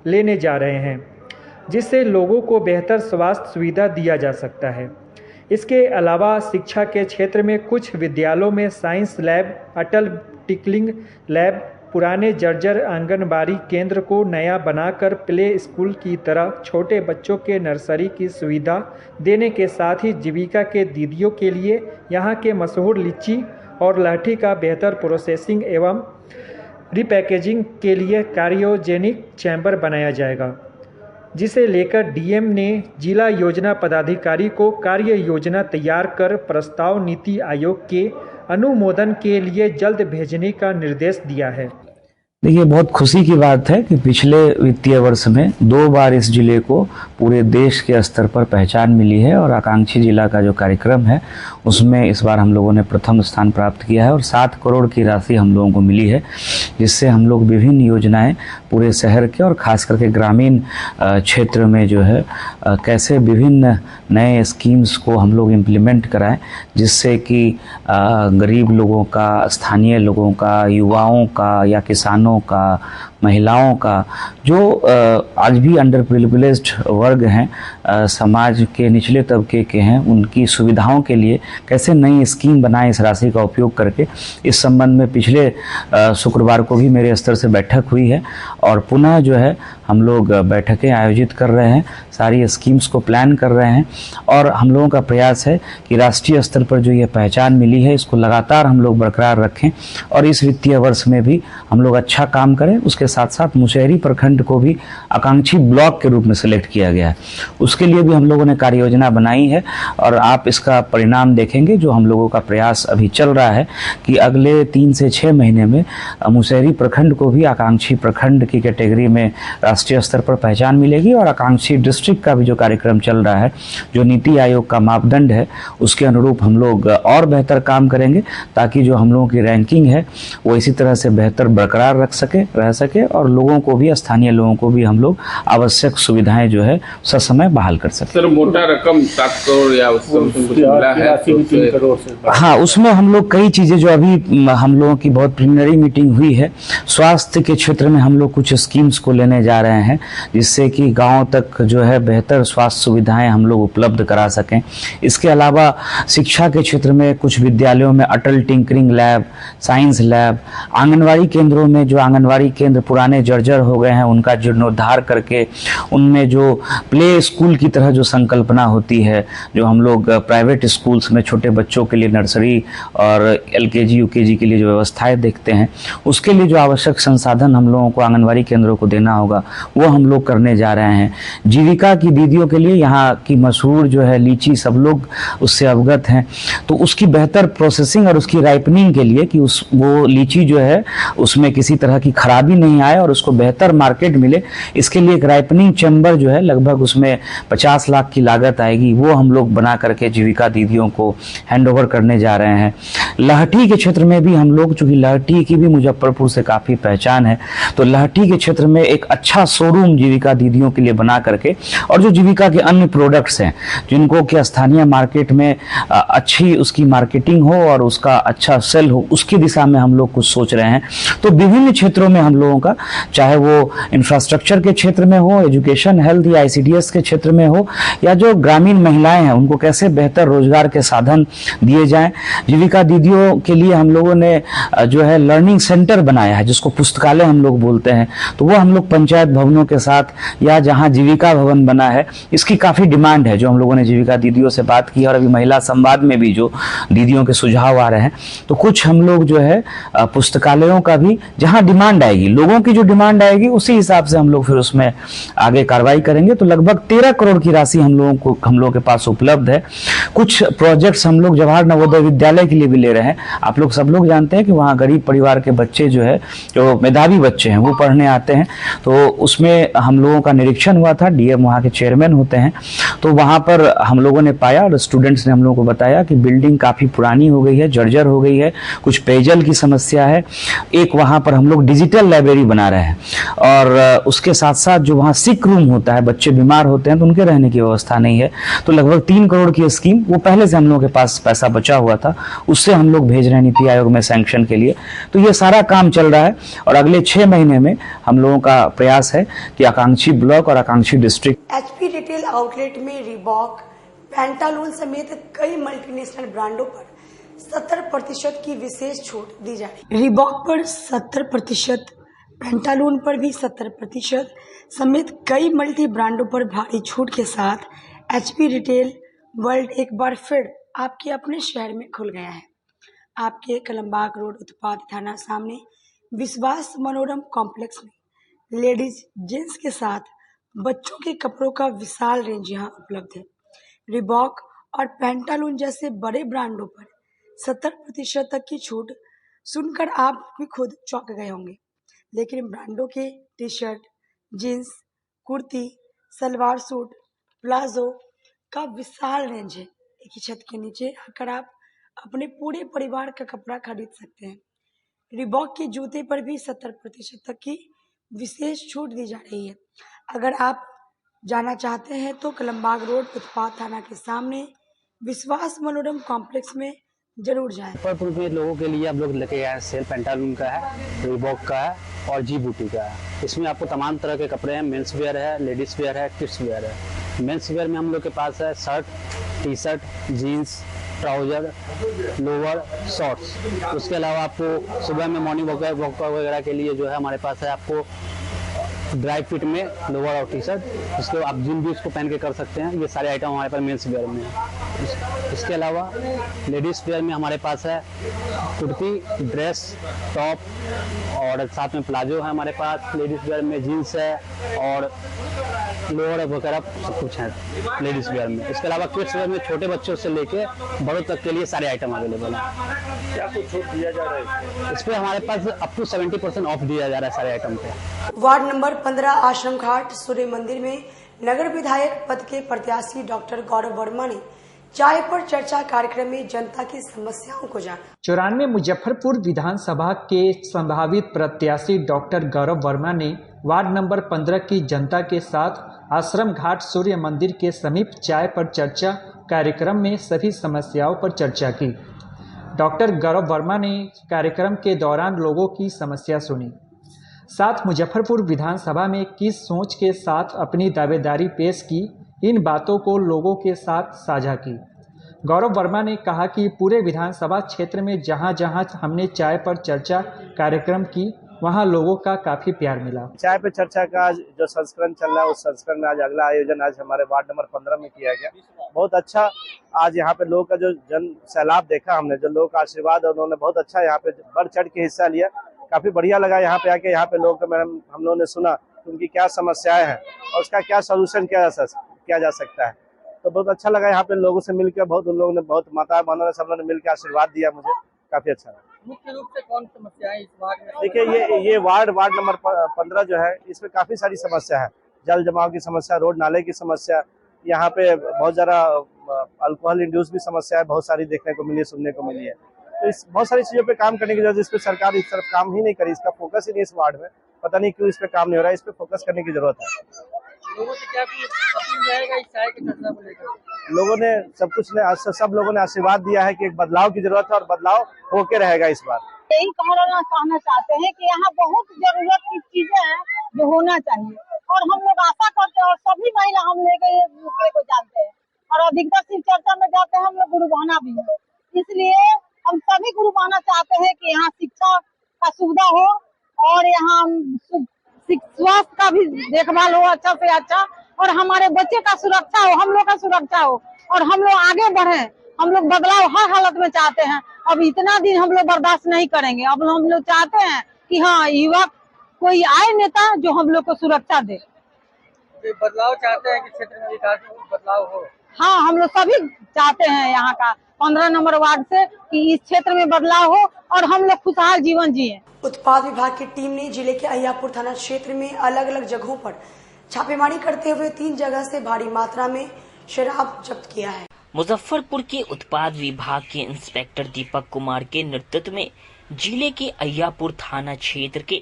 लेने जा रहे हैं, जिससे लोगों को बेहतर स्वास्थ्य सुविधा दिया जा सकता है। इसके अलावा शिक्षा के क्षेत्र में कुछ विद्यालयों में साइंस लैब, अटल टिकलिंग लैब, पुराने जर्जर आंगनबाड़ी केंद्र को नया बनाकर प्ले स्कूल की तरह छोटे बच्चों के नर्सरी की सुविधा देने के साथ ही जीविका के दीदियों के लिए यहाँ के मशहूर लीची और लहठी का बेहतर प्रोसेसिंग एवं रिपैकेजिंग के लिए क्रायोजेनिक चैम्बर बनाया जाएगा, जिसे लेकर डीएम ने जिला योजना पदाधिकारी को कार्य योजना तैयार कर प्रस्ताव नीति आयोग के अनुमोदन के लिए जल्द भेजने का निर्देश दिया है। देखिए, बहुत खुशी की बात है कि पिछले वित्तीय वर्ष में 2 बार इस जिले को पूरे देश के स्तर पर पहचान मिली है और आकांक्षी जिला का जो कार्यक्रम है उसमें इस बार हम लोगों ने प्रथम स्थान प्राप्त किया है और 7 करोड़ की राशि हम लोगों को मिली है, जिससे हम लोग विभिन्न योजनाएं पूरे शहर के और ख़ास करके ग्रामीण क्षेत्र में जो है कैसे विभिन्न नए स्कीम्स को हम लोग इम्प्लीमेंट कराएं, जिससे कि गरीब लोगों का, स्थानीय लोगों का, युवाओं का या किसानों का, महिलाओं का, जो आज भी अंडर प्रिविलेज्ड वर्ग हैं, समाज के निचले तबके के हैं, उनकी सुविधाओं के लिए कैसे नई स्कीम बनाएं इस राशि का उपयोग करके। इस संबंध में पिछले शुक्रवार को भी मेरे स्तर से बैठक हुई है और पुनः जो है हम लोग बैठकें आयोजित कर रहे हैं, सारी स्कीम्स को प्लान कर रहे हैं और हम लोगों का प्रयास है कि राष्ट्रीय स्तर पर जो ये पहचान मिली है इसको लगातार हम लोग बरकरार रखें और इस वित्तीय वर्ष में भी हम लोग अच्छा काम करें। उसके साथ साथ मुशहरी प्रखंड को भी आकांक्षी ब्लॉक के रूप में सिलेक्ट किया गया है, उसके लिए भी हम लोगों ने कार्य योजना बनाई है और आप इसका परिणाम देखेंगे। जो हम लोगों का प्रयास अभी चल रहा है कि अगले 3 से 6 महीने में मुशहरी प्रखंड को भी आकांक्षी प्रखंड की कैटेगरी में राष्ट्रीय स्तर पर पहचान मिलेगी और आकांक्षी डिस्ट्रिक्ट का भी जो कार्यक्रम चल रहा है, जो नीति आयोग का मापदंड है, उसके अनुरूप हम लोग और बेहतर काम करेंगे ताकि जो हम लोगों की रैंकिंग है वो इसी तरह से बेहतर बरकरार रह सके और लोगों को भी, स्थानीय लोगों को भी हम लोग आवश्यक सुविधाएं जो है ससमय बहाल कर सकें। सर, मोटा रकम 7 करोड़ या उससे मिला है, 3 करोड़ से। हाँ, उसमें हम लोग कई चीज़ें जो अभी हम लोगों की बहुत प्रीलिमिनरी मीटिंग हुई है, स्वास्थ्य के क्षेत्र में हम लोग कुछ स्कीम्स को लेने जा रहे हैं जिससे कि गाँव तक जो है बेहतर स्वास्थ्य सुविधाएं हम लोग उपलब्ध करा सकें। इसके अलावा शिक्षा के क्षेत्र में कुछ विद्यालयों में Atal tinkering lab, science lab, anganwadi केंद्रों में जो आंगनवाड़ी केंद्र पुराने जर्जर हो गए हैं उनका जीर्णोद्धार करके उनमें जो प्ले स्कूल की तरह जो संकल्पना होती है, जो हम लोग प्राइवेट स्कूल्स में छोटे बच्चों के लिए नर्सरी और LKG UKG के लिए जो व्यवस्थाएं देखते हैं, उसके लिए जो आवश्यक संसाधन हम लोगों को आंगनवाड़ी केंद्रों को देना होगा वो हम लोग करने जा रहे हैं। जीविका की दीदियों के लिए यहाँ की मशहूर जो है लीची, सब लोग उससे अवगत हैं, तो उसकी बेहतर प्रोसेसिंग और उसकी राइपनिंग के लिए कि वो लीची जो है उसमें किसी तरह की खराबी नहीं आए और उसको बेहतर मार्केट मिले, इसके लिए एक राइपनिंग चैम्बर जो है लगभग उसमें 50 लाख की लागत आएगी, वो हम लोग बना करके जीविका दीदियों को हैंडओवर करने जा रहे हैं। लहठी के क्षेत्र में भी हम लोग, चूंकि लहठी की भी मुजफ्फरपुर से काफ़ी पहचान है, तो लहठी के क्षेत्र में एक अच्छा शोरूम जीविका दीदियों के लिए बना करके और जो जीविका के अन्य प्रोडक्ट्स हैं जिनको कि स्थानीय मार्केट में अच्छी उसकी मार्केटिंग हो और उसका अच्छा सेल हो, उसकी दिशा में हम लोग कुछ सोच रहे हैं। तो विभिन्न क्षेत्रों में हम लोगों का, चाहे वो इंफ्रास्ट्रक्चर के क्षेत्र में हो, एजुकेशन, हेल्थ या ICDS के क्षेत्र में हो, या जो ग्रामीण महिलाएं हैं उनको कैसे बेहतर रोजगार के साधन दिए जाएं। जीविका दीदियों के लिए हम लोगों ने जो है लर्निंग सेंटर बनाया है, जिसको पुस्तकालय हम लोग बोलते हैं, तो वो हम लोग पंचायत भवनों के साथ या जहां जीविका भवन बना है, इसकी काफी डिमांड है, जो हम लोगों ने जीविका दीदियों से बात की। और अभी महिला संवाद में भी जो दीदियों के सुझाव आ रहे हैं, तो कुछ हम लोग जो है पुस्तकालयों का भी, जहां डिमांड आएगी, लोगों की जो डिमांड आएगी उसी हिसाब से हम लोग फिर उसमें आगे कार्रवाई करेंगे। तो लगभग 13 करोड़ की राशि हम लोगों के पास उपलब्ध है। कुछ प्रोजेक्ट्स हम लोग जवाहर नवोदय विद्यालय के लिए भी ले रहे हैं। आप लोग सब लोग जानते हैं कि वहाँ गरीब परिवार के बच्चे जो है, जो मेधावी बच्चे हैं, वो पढ़ने आते हैं। तो उसमें हम लोगों का निरीक्षण हुआ था, DM वहाँ के चेयरमैन होते हैं, तो वहाँ पर हम लोगों ने पाया और स्टूडेंट्स ने हम लोगों को बताया कि बिल्डिंग काफ़ी पुरानी हो गई है, जर्जर हो गई है, कुछ पेयजल की समस्या है। एक वहाँ पर हम लोग डिजिटल लाइब्रेरी बना रहे हैं, और उसके साथ साथ जो वहाँ सिक रूम होता है, बच्चे बीमार होते हैं तो उनके रहने की व्यवस्था नहीं है। तो लगभग 3 करोड़ की स्कीम, वो पहले से हम लोगों के पास पैसा बचा हुआ था, उससे हम लोग भेज रहे हैं नीति आयोग में सैंक्शन के लिए। तो ये सारा काम चल रहा है, और अगले 6 महीने में हम लोगों का प्रयास है कि आकांक्षी ब्लॉक और आकांक्षी डिस्ट्रिक्ट HP रिटेल आउटलेट में रिबॉक, पैंटालून समेत कई मल्टीनेशनल ब्रांडों पर 70% की विशेष छूट दी जा रही है। रिबॉक पर 70%, पैंटालून पर भी 70% समेत कई मल्टी ब्रांडों पर भारी छूट के साथ HP रिटेल वर्ल्ड एक बार फिर आपके अपने शहर में खुल गया है। आपके कलमबाग रोड उत्पाद थाना सामने विश्वास मनोरम कॉम्प्लेक्स में लेडीज जेंट्स के साथ बच्चों के कपड़ों का विशाल रेंज यहाँ उपलब्ध है। रिबॉक और पैंटालून जैसे बड़े ब्रांडों पर 70% तक की छूट सुनकर आप भी खुद चौंक गए होंगे, लेकिन ब्रांडों के T-shirt, jeans, kurti, salwar suit, palazzo का विशाल रेंज है। एक ही छत के नीचे आकर आप अपने पूरे परिवार का कपड़ा खरीद सकते हैं। रिबॉक के जूते पर भी 70% तक की विशेष छूट दी जा रही है। अगर आप जाना चाहते हैं तो कलमबाग रोड उत्पाद थाना के सामने विश्वास मनोरम कॉम्प्लेक्स में जरूर जाएं। मुजफ्फरपुर में लोगों के लिए आप लोग लेके आए हैं सेल, पैंटालून का है, रिबॉक का है और जी बूटी का है। इसमें आपको तमाम तरह के कपड़े हैं, मेंस वेयर है, लेडीज वेयर है, किड्स वेयर है। मेंस वेयर में हम लोग के पास है shirt, T-shirt, jeans, trouser, lower, shorts. उसके अलावा आपको सुबह में मॉर्निंग वॉक वगैरह के लिए जो है हमारे पास है आपको ड्राई फिट में लोअर और टी-शर्ट, इसको आप जिम भी उसको पहन के कर सकते हैं। ये सारे आइटम हमारे पास मेंस वेयर में है। इसके अलावा लेडीज़ वेयर में हमारे पास है कुर्ती, ड्रेस, टॉप और साथ में प्लाजो है हमारे पास। लेडीज़ वेयर में जीन्स है और लोअर वगैरह सब कुछ है लेडीज़ वेयर में। इसके अलावा किड्स वेयर में छोटे बच्चों से लेके बड़ों तक के लिए सारे आइटम अवेलेबल हैं। क्या कुछ छूट दिया जा रहा है इस पर? हमारे पास अप टू 70% ऑफ दिया जा रहा है सारे आइटम पे। वार्ड नंबर 15 आश्रम घाट सूर्य मंदिर में नगर विधायक पद के प्रत्याशी डॉक्टर गौरव वर्मा ने चाय पर चर्चा कार्यक्रम में जनता की समस्याओं को जाना। 94 मुजफ्फरपुर विधानसभा के संभावित प्रत्याशी डॉक्टर गौरव वर्मा ने वार्ड नंबर 15 की जनता के साथ आश्रम घाट सूर्य मंदिर के समीप चाय पर चर्चा कार्यक्रम में सभी समस्याओं पर चर्चा की। डॉक्टर गौरव वर्मा ने कार्यक्रम के दौरान लोगों की समस्या सुनी, साथ मुजफ्फरपुर विधानसभा में किस सोच के साथ अपनी दावेदारी पेश की, इन बातों को लोगों के साथ साझा की। गौरव वर्मा ने कहा कि पूरे विधानसभा क्षेत्र में जहां जहां हमने चाय पर चर्चा कार्यक्रम की, वहां लोगों का काफी प्यार मिला। चाय पे चर्चा का जो संस्करण चल रहा है उस संस्करण में आज अगला आयोजन आज हमारे वार्ड नंबर 15 में किया गया। बहुत अच्छा आज यहाँ पे लोगों का जो जन सैलाब देखा हमने, जो लोगों का आशीर्वाद, उन्होंने बहुत अच्छा यहाँ पे बढ़ चढ़ के हिस्सा लिया। काफी बढ़िया लगा यहाँ पे आके। यहाँ पे लोगों को हम लोगों ने सुना उनकी क्या समस्याएं हैं और उसका क्या सोल्यूशन किया जा सकता है। तो बहुत अच्छा लगा यहाँ पे लोगों से मिलकर। बहुत उन लोगों ने, बहुत माता बहनों ने, सब लोगों ने मिलकर आशीर्वाद दिया मुझे, काफी अच्छा लगा। मुख्य रूप से कौन समस्याएं इस वार्ड में? देखिए ये वार्ड नंबर 15 जो है, इसमें काफी सारी समस्या है। जल जमाव की समस्या, रोड नाले की समस्या, यहाँ पे बहुत ज्यादा अल्कोहल इंड्यूस भी समस्या है, बहुत सारी देखने को मिली है, सुनने को मिली है। तो इस बहुत सारी चीजों पे काम करने की जरूरत है। इस पे सरकार इस तरफ काम ही नहीं करी, इसका फोकस ही नहीं इस वार्ड में, पता नहीं क्यों इस पे काम नहीं हो रहा है। इस पे फोकस करने की जरूरत है। लोगों से क्या अपील रहेगा इस चाय की चर्चा को लेकर? लोगों ने सब लोगों ने आशीर्वाद दिया है कि एक बदलाव की जरूरत है और बदलाव होके रहेगा इस बार। यही कहना चाहते हैं कि यहाँ बहुत जरूरत की चीजें हैं जो होना चाहिए, और हम लोग आशा करते हैं और सभी महिला हम लेके को जानते हैं, और अधिकतर शिव चर्चा में जाते हैं हम लोग गुरुबाना भी है। इसलिए हम सभी गुरुबाना चाहते हैं कि यहाँ शिक्षा का सुविधा हो और यहाँ स्वास्थ्य का भी देखभाल हो अच्छा से अच्छा, और हमारे बच्चे का सुरक्षा हो, हम लोग का सुरक्षा हो, और हम लोग आगे बढ़े। हम लोग बदलाव हर हालत में चाहते हैं। अब इतना दिन हम लोग बर्दाश्त नहीं करेंगे। अब हम लोग चाहते हैं कि हाँ, युवा कोई आए नेता जो हम लोग को सुरक्षा दे। बदलाव चाहते हैं कि क्षेत्र में विकास बदलाव हो। हाँ, हम लोग सभी चाहते हैं यहाँ का 15 नंबर वार्ड से कि इस क्षेत्र में बदलाव हो और हम लोग खुशहाल जीवन जिए। उत्पाद विभाग की टीम ने जिले के अहियापुर थाना क्षेत्र में अलग अलग जगहों पर छापेमारी करते हुए 3 जगह से भारी मात्रा में शराब जब्त किया है। मुजफ्फरपुर के उत्पाद विभाग के इंस्पेक्टर दीपक कुमार के नेतृत्व में जिले के अहियापुर थाना क्षेत्र के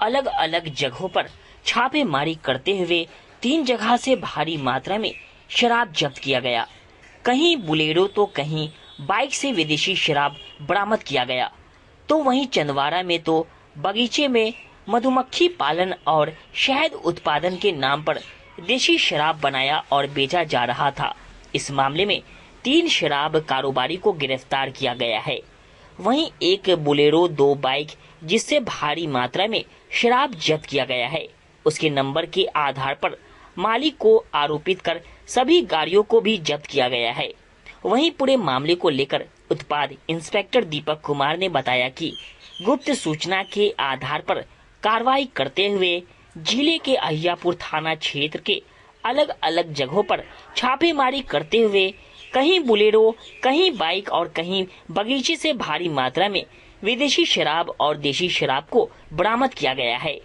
अलग अलग जगहों पर छापेमारी करते हुए 3 जगह से भारी मात्रा में शराब जब्त किया गया। कहीं बुलेरो तो कहीं बाइक से विदेशी शराब बरामद किया गया, तो वहीं चंदवारा में तो बगीचे में मधुमक्खी पालन और शहद उत्पादन के नाम पर देशी शराब बनाया और बेचा जा रहा था। इस मामले में 3 शराब कारोबारी को गिरफ्तार किया गया है। वहीं एक बुलेरो 2 बाइक जिससे भारी मात्रा में शराब जब्त किया गया है, उसके नंबर के आधार पर मालिक को आरोपित कर सभी गाड़ियों को भी जब्त किया गया है। वहीं पूरे मामले को लेकर उत्पाद इंस्पेक्टर दीपक कुमार ने बताया कि गुप्त सूचना के आधार पर कार्रवाई करते हुए जिले के अहियापुर थाना क्षेत्र के अलग अलग जगहों पर छापेमारी करते हुए कहीं बुलेरो, कहीं बाइक और कहीं बगीचे से भारी मात्रा में विदेशी शराब और देशी शराब को बरामद किया गया है।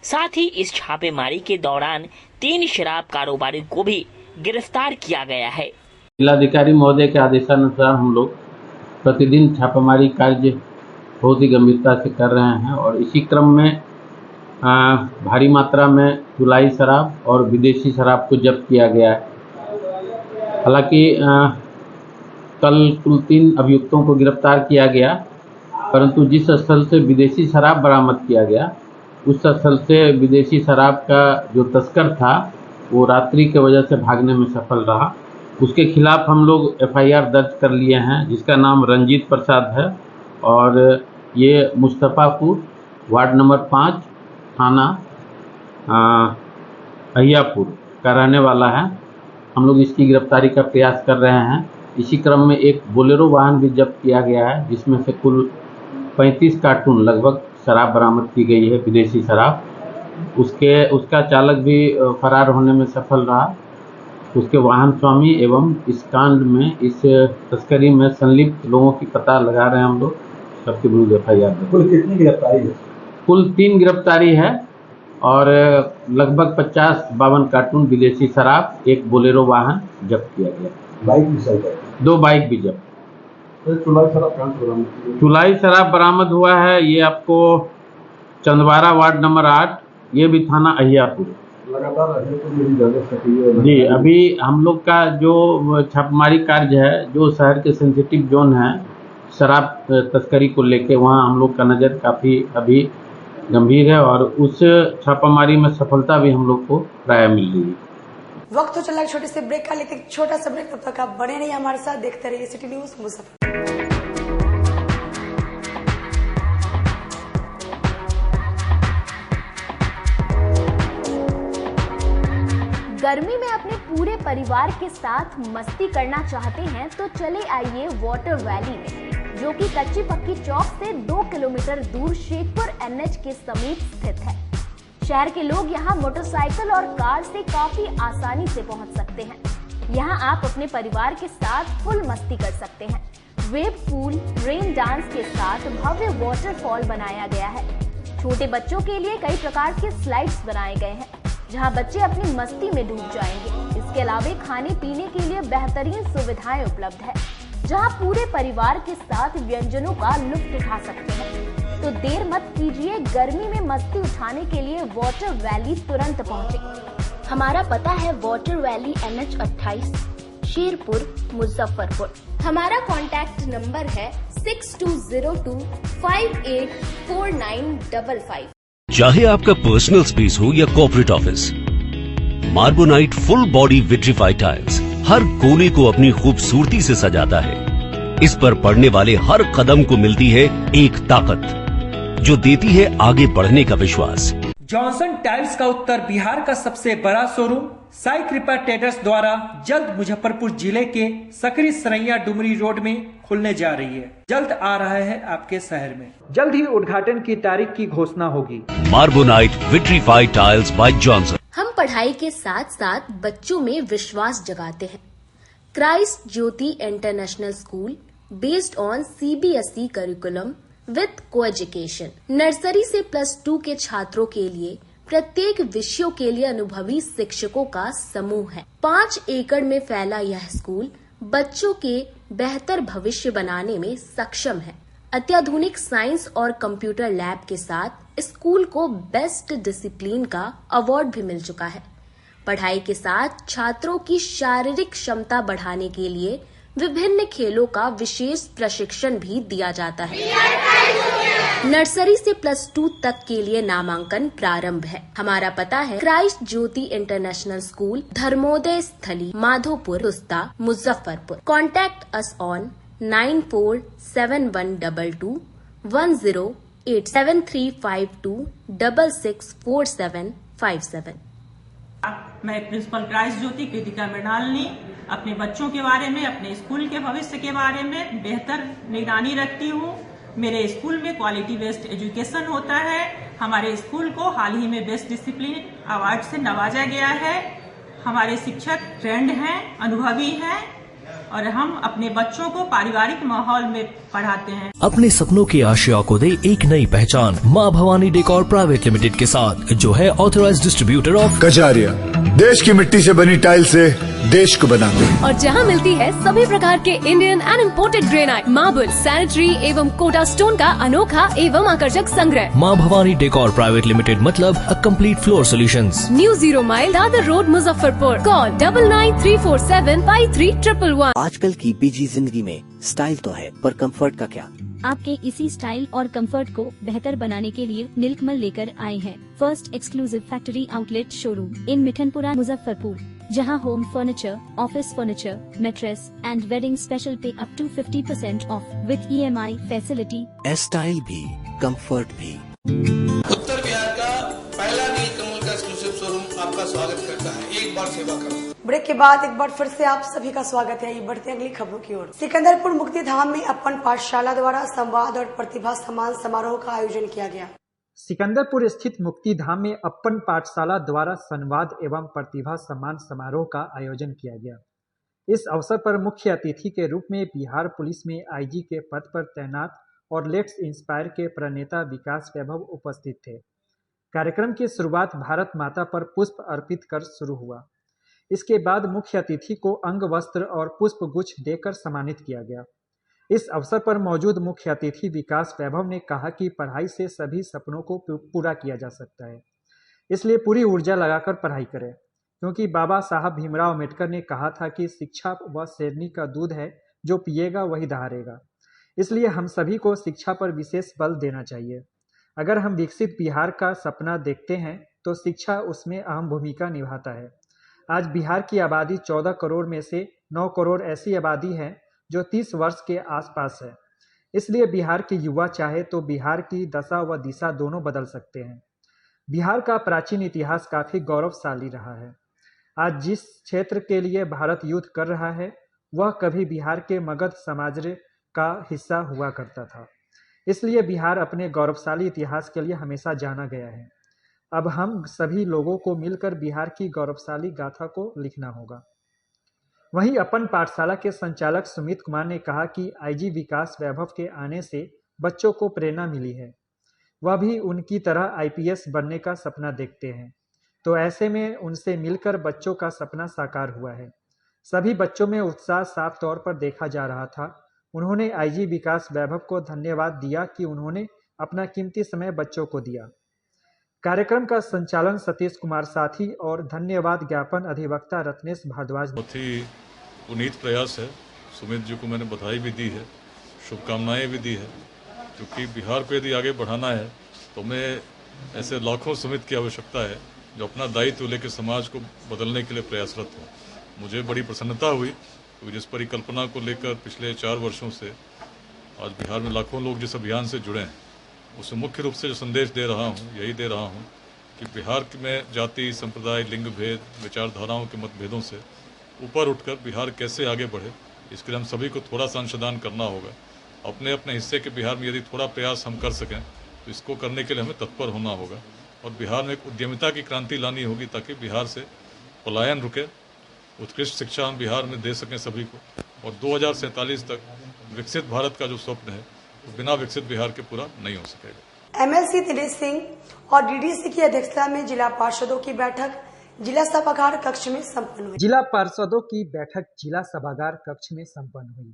साथ ही इस छापेमारी के दौरान 3 शराब कारोबारी को भी गिरफ्तार किया गया है। जिलाधिकारी महोदय के आदेशानुसार हम लोग प्रतिदिन छापेमारी कार्य बहुत ही गंभीरता से कर रहे हैं और इसी क्रम में भारी मात्रा में चुलाई शराब और विदेशी शराब को जब्त किया गया है। हालांकि कल कुल 3 अभियुक्तों को गिरफ्तार किया गया, परंतु जिस स्थल से विदेशी शराब बरामद किया गया उस स्थल से विदेशी शराब का जो तस्कर था वो रात्रि के वजह से भागने में सफल रहा। उसके खिलाफ हम लोग FIR दर्ज कर लिए हैं, जिसका नाम रंजीत प्रसाद है और ये मुस्तफ़ापुर वार्ड नंबर 5 थाना अहियापुर का रहने वाला है। हम लोग इसकी गिरफ्तारी का प्रयास कर रहे हैं। इसी क्रम में एक बोलेरो वाहन भी जब्त किया गया है, जिसमें से कुल 35 कार्टून लगभग शराब बरामद की गई है, विदेशी शराब। उसका चालक भी फरार होने में सफल रहा। उसके वाहन स्वामी एवं इस कांड में, इस तस्करी में संलिप्त लोगों की पता लगा रहे हैं हम लोग। सबके विरुद्ध FIR। कुल कितनी गिरफ्तारी है? कुल 3 गिरफ्तारी है और लगभग 50-52 कार्टून विदेशी शराब, एक बोलेरो वाहन जब्त किया गया। बाइक भी जब्त, 2 बाइक भी जब्त। चुलाई शराब बरामद हुआ है, ये आपको चंदवारा वार्ड नंबर 8, ये भी थाना अहियापुर। जी, अभी हम लोग का जो छापेमारी कार्य है, जो शहर के सेंसिटिव जोन है शराब तस्करी को लेके, वहाँ हम लोग का नज़र काफ़ी अभी गंभीर है और उस छापामारी में सफलता भी हम लोग को प्राय मिल रही है। वक्त तो चला एक छोटे से ब्रेक का, लेकिन छोटा सा ब्रेक, तब तक आप बने रहिए हमारे साथ, देखते रहिए सिटी न्यूज मुजफ्फरपुर। गर्मी में अपने पूरे परिवार के साथ मस्ती करना चाहते हैं तो चले आइए वाटर वैली में, जो कि कच्ची पक्की चौक से 2 किलोमीटर दूर शेखपुर NH के समीप स्थित है। शहर के लोग यहाँ मोटरसाइकिल और कार से काफी आसानी से पहुँच सकते हैं। यहाँ आप अपने परिवार के साथ फुल मस्ती कर सकते हैं। वेव पूल, रेन डांस के साथ भव्य वाटरफॉल बनाया गया है। छोटे बच्चों के लिए कई प्रकार के स्लाइड्स बनाए गए हैं, जहां बच्चे अपनी मस्ती में डूब जाएंगे। इसके अलावा खाने पीने के लिए बेहतरीन सुविधाएं उपलब्ध है, जहां पूरे परिवार के साथ व्यंजनों का लुत्फ उठा सकते हैं। तो देर मत कीजिए, गर्मी में मस्ती उठाने के लिए वाटर वैली तुरंत पहुंचे। हमारा पता है water valley NH 28, Sherpur, Muzaffarpur. हमारा कॉन्टैक्ट नंबर है 6202584955। चाहे आपका पर्सनल स्पेस हो या corporate office, Marbonite full body vitrified tiles हर कोने को अपनी खूबसूरती से सजाता है। इस पर पड़ने वाले हर कदम को मिलती है एक ताकत जो देती है आगे बढ़ने का विश्वास। जॉनसन टाइल्स का उत्तर बिहार का सबसे बड़ा शोरूम साई कृपा ट्रेडर्स द्वारा जल्द मुजफ्फरपुर जिले के सकरी सरैया डुमरी रोड में खुलने जा रही है। जल्द आ रहा है आपके शहर में। जल्द ही उद्घाटन की तारीख की घोषणा होगी। मार्बोनाइट विट्रीफाइड टाइल्स बाय जॉनसन। हम पढ़ाई के साथ साथ बच्चों में विश्वास जगाते हैं। Christ Jyoti international school based on CBSE curriculum with co-education. Nursery से +2 के छात्रों के लिए प्रत्येक विषयों के लिए अनुभवी शिक्षकों का समूह है। 5 एकड़ में फैला यह स्कूल बच्चों के बेहतर भविष्य बनाने में सक्षम है। अत्याधुनिक साइंस और कंप्यूटर लैब के साथ स्कूल को बेस्ट डिसिप्लिन का अवार्ड भी मिल चुका है। पढ़ाई के साथ छात्रों की शारीरिक क्षमता बढ़ाने के लिए विभिन्न खेलों का विशेष प्रशिक्षण भी दिया जाता है। नर्सरी से +2 तक के लिए नामांकन प्रारंभ है। हमारा पता है Christ Jyoti international school, Dharmoday Sthali, Madhopur, Rusta, Muzaffarpur. Contact us on 947122108735266475 मैं प्रिंसिपल क्राइस्ट ज्योति कृतिका मृणालिनी अपने बच्चों के बारे में, अपने स्कूल के भविष्य के बारे में बेहतर निगरानी रखती हूँ। मेरे स्कूल में क्वालिटी बेस्ड एजुकेशन होता है। हमारे स्कूल को हाल ही में बेस्ट डिसिप्लिन अवार्ड से नवाजा गया है। हमारे शिक्षक ट्रेंड हैं, अनुभवी हैं और हम अपने बच्चों को पारिवारिक माहौल में पढ़ाते हैं। अपने सपनों की आशिया को दे एक नई पहचान माँ भवानी डेकोर प्राइवेट लिमिटेड के साथ, जो है ऑथराइज्ड डिस्ट्रीब्यूटर ऑफ कजारिया। देश की मिट्टी से बनी टाइल से देश को बनाते हैं। और जहां मिलती है सभी प्रकार के Indian and imported granite, marble, sanitary एवं कोटा स्टोन का अनोखा एवं आकर्षक संग्रह। माँ भवानी डेकोर प्राइवेट लिमिटेड मतलब a complete floor solutions. New 0 mile Dadar road, Muzaffarpur. Call 9934753111। आजकल की बिजी जिंदगी में स्टाइल तो है, पर कंफर्ट का क्या? आपके इसी स्टाइल और कंफर्ट को बेहतर बनाने के लिए नीलकमल लेकर आए हैं first exclusive factory outlet showroom in Mithanpura, Muzaffarpur, जहां home furniture, office furniture, mattress and wedding special पे up to 50% off with EMI facility. Style भी, कंफर्ट भी। उत्तर बिहार का पहला नीलकमल का एक्सक्लूसिव शोरूम आपका स्वागत करता है। एक बार सेवा करो। ब्रेक के बाद एक बार फिर से आप सभी का स्वागत है। ये बढ़ते अगली खबरों की ओर। सिकंदरपुर मुक्ति धाम में अपन पाठशाला द्वारा संवाद और प्रतिभा सम्मान समारोह का आयोजन किया गया। सिकंदरपुर स्थित मुक्ति धाम में अपन पाठशाला द्वारा संवाद एवं प्रतिभा सम्मान समारोह का आयोजन किया गया। इस अवसर पर मुख्य अतिथि के रूप में बिहार पुलिस में IG के पद पर तैनात और लेट्स इंस्पायर के प्रणेता विकास वैभव उपस्थित थे। कार्यक्रम की शुरुआत भारत माता पर पुष्प अर्पित कर शुरू हुआ। इसके बाद मुख्य अतिथि को अंग वस्त्र और पुष्प गुच्छ देकर सम्मानित किया गया। इस अवसर पर मौजूद मुख्य अतिथि विकास वैभव ने कहा कि पढ़ाई से सभी सपनों को पूरा किया जा सकता है, इसलिए पूरी ऊर्जा लगाकर पढ़ाई करें, क्योंकि बाबा साहब भीमराव अम्बेडकर ने कहा था कि शिक्षा वह शेरनी का दूध है, जो पिएगा वही दहाड़ेगा। इसलिए हम सभी को शिक्षा पर विशेष बल देना चाहिए। अगर हम विकसित बिहार का सपना देखते हैं तो शिक्षा उसमें अहम भूमिका निभाता है। आज बिहार की आबादी 14 करोड़ में से 9 करोड़ ऐसी आबादी है जो 30 वर्ष के आसपास है। इसलिए बिहार के युवा चाहे तो बिहार की दशा व दिशा दोनों बदल सकते हैं। बिहार का प्राचीन इतिहास काफी गौरवशाली रहा है। आज जिस क्षेत्र के लिए भारत युद्ध कर रहा है वह कभी बिहार के मगध साम्राज्य का हिस्सा हुआ करता था। इसलिए बिहार अपने गौरवशाली इतिहास के लिए हमेशा जाना गया है। अब हम सभी लोगों को मिलकर बिहार की गौरवशाली गाथा को लिखना होगा। वहीं अपन पाठशाला के संचालक सुमित कुमार ने कहा कि IG विकास वैभव के आने से बच्चों को प्रेरणा मिली है। वह भी उनकी तरह IPS बनने का सपना देखते हैं, तो ऐसे में उनसे मिलकर बच्चों का सपना साकार हुआ है। सभी बच्चों में उत्साह साफ तौर पर देखा जा रहा था। उन्होंने IG विकास वैभव को धन्यवाद दिया कि उन्होंने अपना कीमती समय बच्चों को दिया। कार्यक्रम का संचालन सतीश कुमार साथी और धन्यवाद ज्ञापन अधिवक्ता रत्नेश भारद्वाज। बहुत ही पुनीत प्रयास है सुमित जी को मैंने बधाई भी दी है, शुभकामनाएं भी दी है, क्योंकि बिहार को यदि आगे बढ़ाना है तो मैं ऐसे लाखों सुमित की आवश्यकता है जो अपना दायित्व लेकर समाज को बदलने के लिए प्रयासरत हो। मुझे बड़ी प्रसन्नता हुई क्योंकि जिस परिकल्पना को लेकर पिछले 4 वर्षों से आज बिहार में लाखों लोग जिस अभियान से जुड़े हैं, उसमें मुख्य रूप से जो संदेश दे रहा हूँ यही दे रहा हूँ कि बिहार में जाति, संप्रदाय, लिंग भेद, विचारधाराओं के मतभेदों से ऊपर उठकर बिहार कैसे आगे बढ़े, इसके लिए हम सभी को थोड़ा सा अंशदान करना होगा। अपने अपने हिस्से के बिहार में यदि थोड़ा प्रयास हम कर सकें तो इसको करने के लिए हमें तत्पर होना होगा और बिहार में एक उद्यमिता की क्रांति लानी होगी ताकि बिहार से पलायन रुके, उत्कृष्ट शिक्षा हम बिहार में दे सकें सभी को और 2047 तक विकसित भारत का जो स्वप्न है वो बिना विकसित बिहार के पूरा नहीं हो सकेगा। एमएलसी दिनेश सिंह और डीडीसी की अध्यक्षता में जिला पार्षदों की बैठक जिला सभागार कक्ष में संपन्न हुई। जिला पार्षदों की बैठक जिला सभागार कक्ष में संपन्न हुई।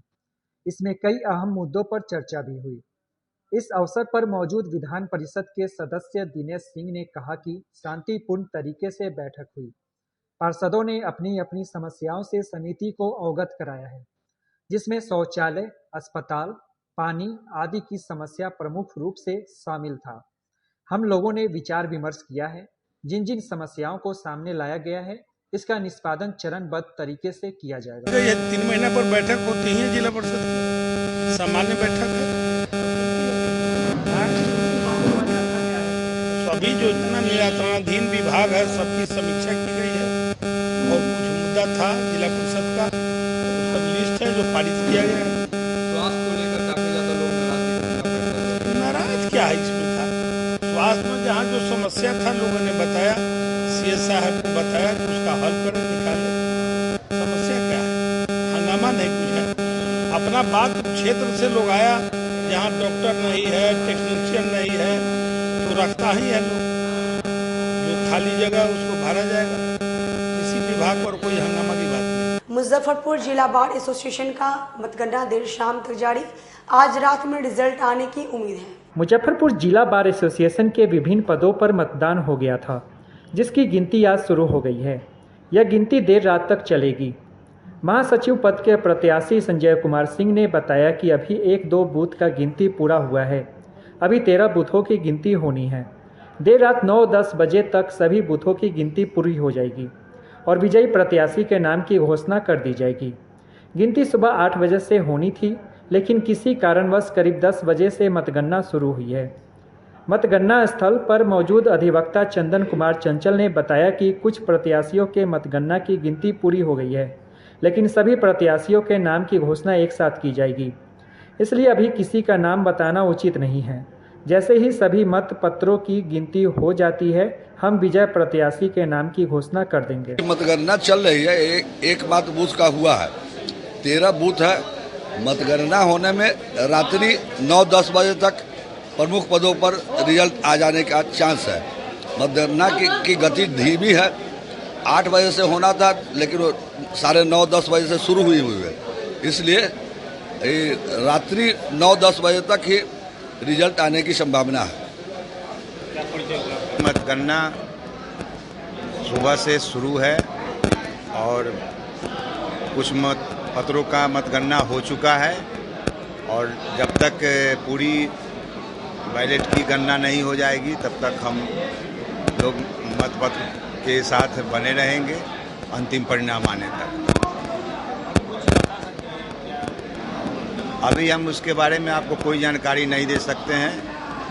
इसमें कई अहम मुद्दों पर चर्चा भी हुई। इस अवसर पर मौजूद विधान परिषद के सदस्य दिनेश सिंह ने कहा कि शांतिपूर्ण तरीके से बैठक हुई। पार्षदों ने अपनी अपनी समस्याओं से समिति को अवगत कराया है, जिसमें शौचालय, अस्पताल, पानी आदि की समस्या प्रमुख रूप से शामिल था। हम लोगों ने विचार विमर्श किया है। जिन जिन समस्याओं को सामने लाया गया है इसका निष्पादन चरणबद्ध तरीके से किया जाएगा। ये 3 महीना पर बैठक होती है जिला परिषद की, सामान्य बैठक है। सभी जो इतना निराकरणाधीन विभाग है सबकी समीक्षा की गई है और कुछ मुद्दा था जिला परिषद का, सब लिस्ट है जो पारित किया गया है। स्वास्थ्य को लेकर काफी ज्यादा लोग नाराज क्या है इसमें था। स्वास्थ्य में जहाँ जो समस्या था लोगों ने बताया, सीएस साहब को बताया कि उसका हल करें, निकालें। समस्या क्या है? हंगामा नहीं कुछ है। अपना बात क्षेत्र से लोग आया जहाँ डॉक्टर नहीं है, टेक्नीशियन नहीं है तो रखता ही है लोग, जो खाली जगह उसको भरा जाएगा। इसी विभाग पर कोई हंगामा की बात नहीं। मुजफ्फरपुर जिला बार एसोसिएशन का मतगणना देर शाम तक जारी, आज रात में रिजल्ट आने की उम्मीद है। मुजफ्फरपुर जिला बार एसोसिएशन के विभिन्न पदों पर मतदान हो गया था, जिसकी गिनती आज शुरू हो गई है। यह गिनती देर रात तक चलेगी। महासचिव पद के प्रत्याशी संजय कुमार सिंह ने बताया कि अभी 1-2 बूथ का गिनती पूरा हुआ है, अभी 13 बूथों की गिनती होनी है। देर रात 9-10 बजे तक सभी बूथों की गिनती पूरी हो जाएगी और विजयी प्रत्याशी के नाम की घोषणा कर दी जाएगी। गिनती सुबह 8 बजे से होनी थी, लेकिन किसी कारणवश करीब 10 बजे से मतगणना शुरू हुई है। मतगणना स्थल पर मौजूद अधिवक्ता चंदन कुमार चंचल ने बताया कि कुछ प्रत्याशियों के मतगणना की गिनती पूरी हो गई है, लेकिन सभी प्रत्याशियों के नाम की घोषणा एक साथ की जाएगी, इसलिए अभी किसी का नाम बताना उचित नहीं है। जैसे ही सभी मत पत्रों की गिनती हो जाती है, हम विजय प्रत्याशी के नाम की घोषणा कर देंगे। मतगणना चल रही है, एक मात्र बूथ का हुआ है, 13 बूथ है। मतगणना होने में रात्रि 9-10 बजे तक प्रमुख पदों पर रिजल्ट आ जाने का चांस है। मतगणना की गति धीमी है। 8 बजे से होना था, लेकिन 9:30-10 बजे से शुरू हुई है, इसलिए रात्रि 9-10 बजे तक ही रिजल्ट आने की संभावना है। मतगणना सुबह से शुरू है और कुछ मत पत्रों का मतगणना हो चुका है और जब तक पूरी बैलेट की गणना नहीं हो जाएगी तब तक हम लोग मतपत्र के साथ बने रहेंगे अंतिम परिणाम आने तक। अभी हम उसके बारे में आपको कोई जानकारी नहीं दे सकते हैं,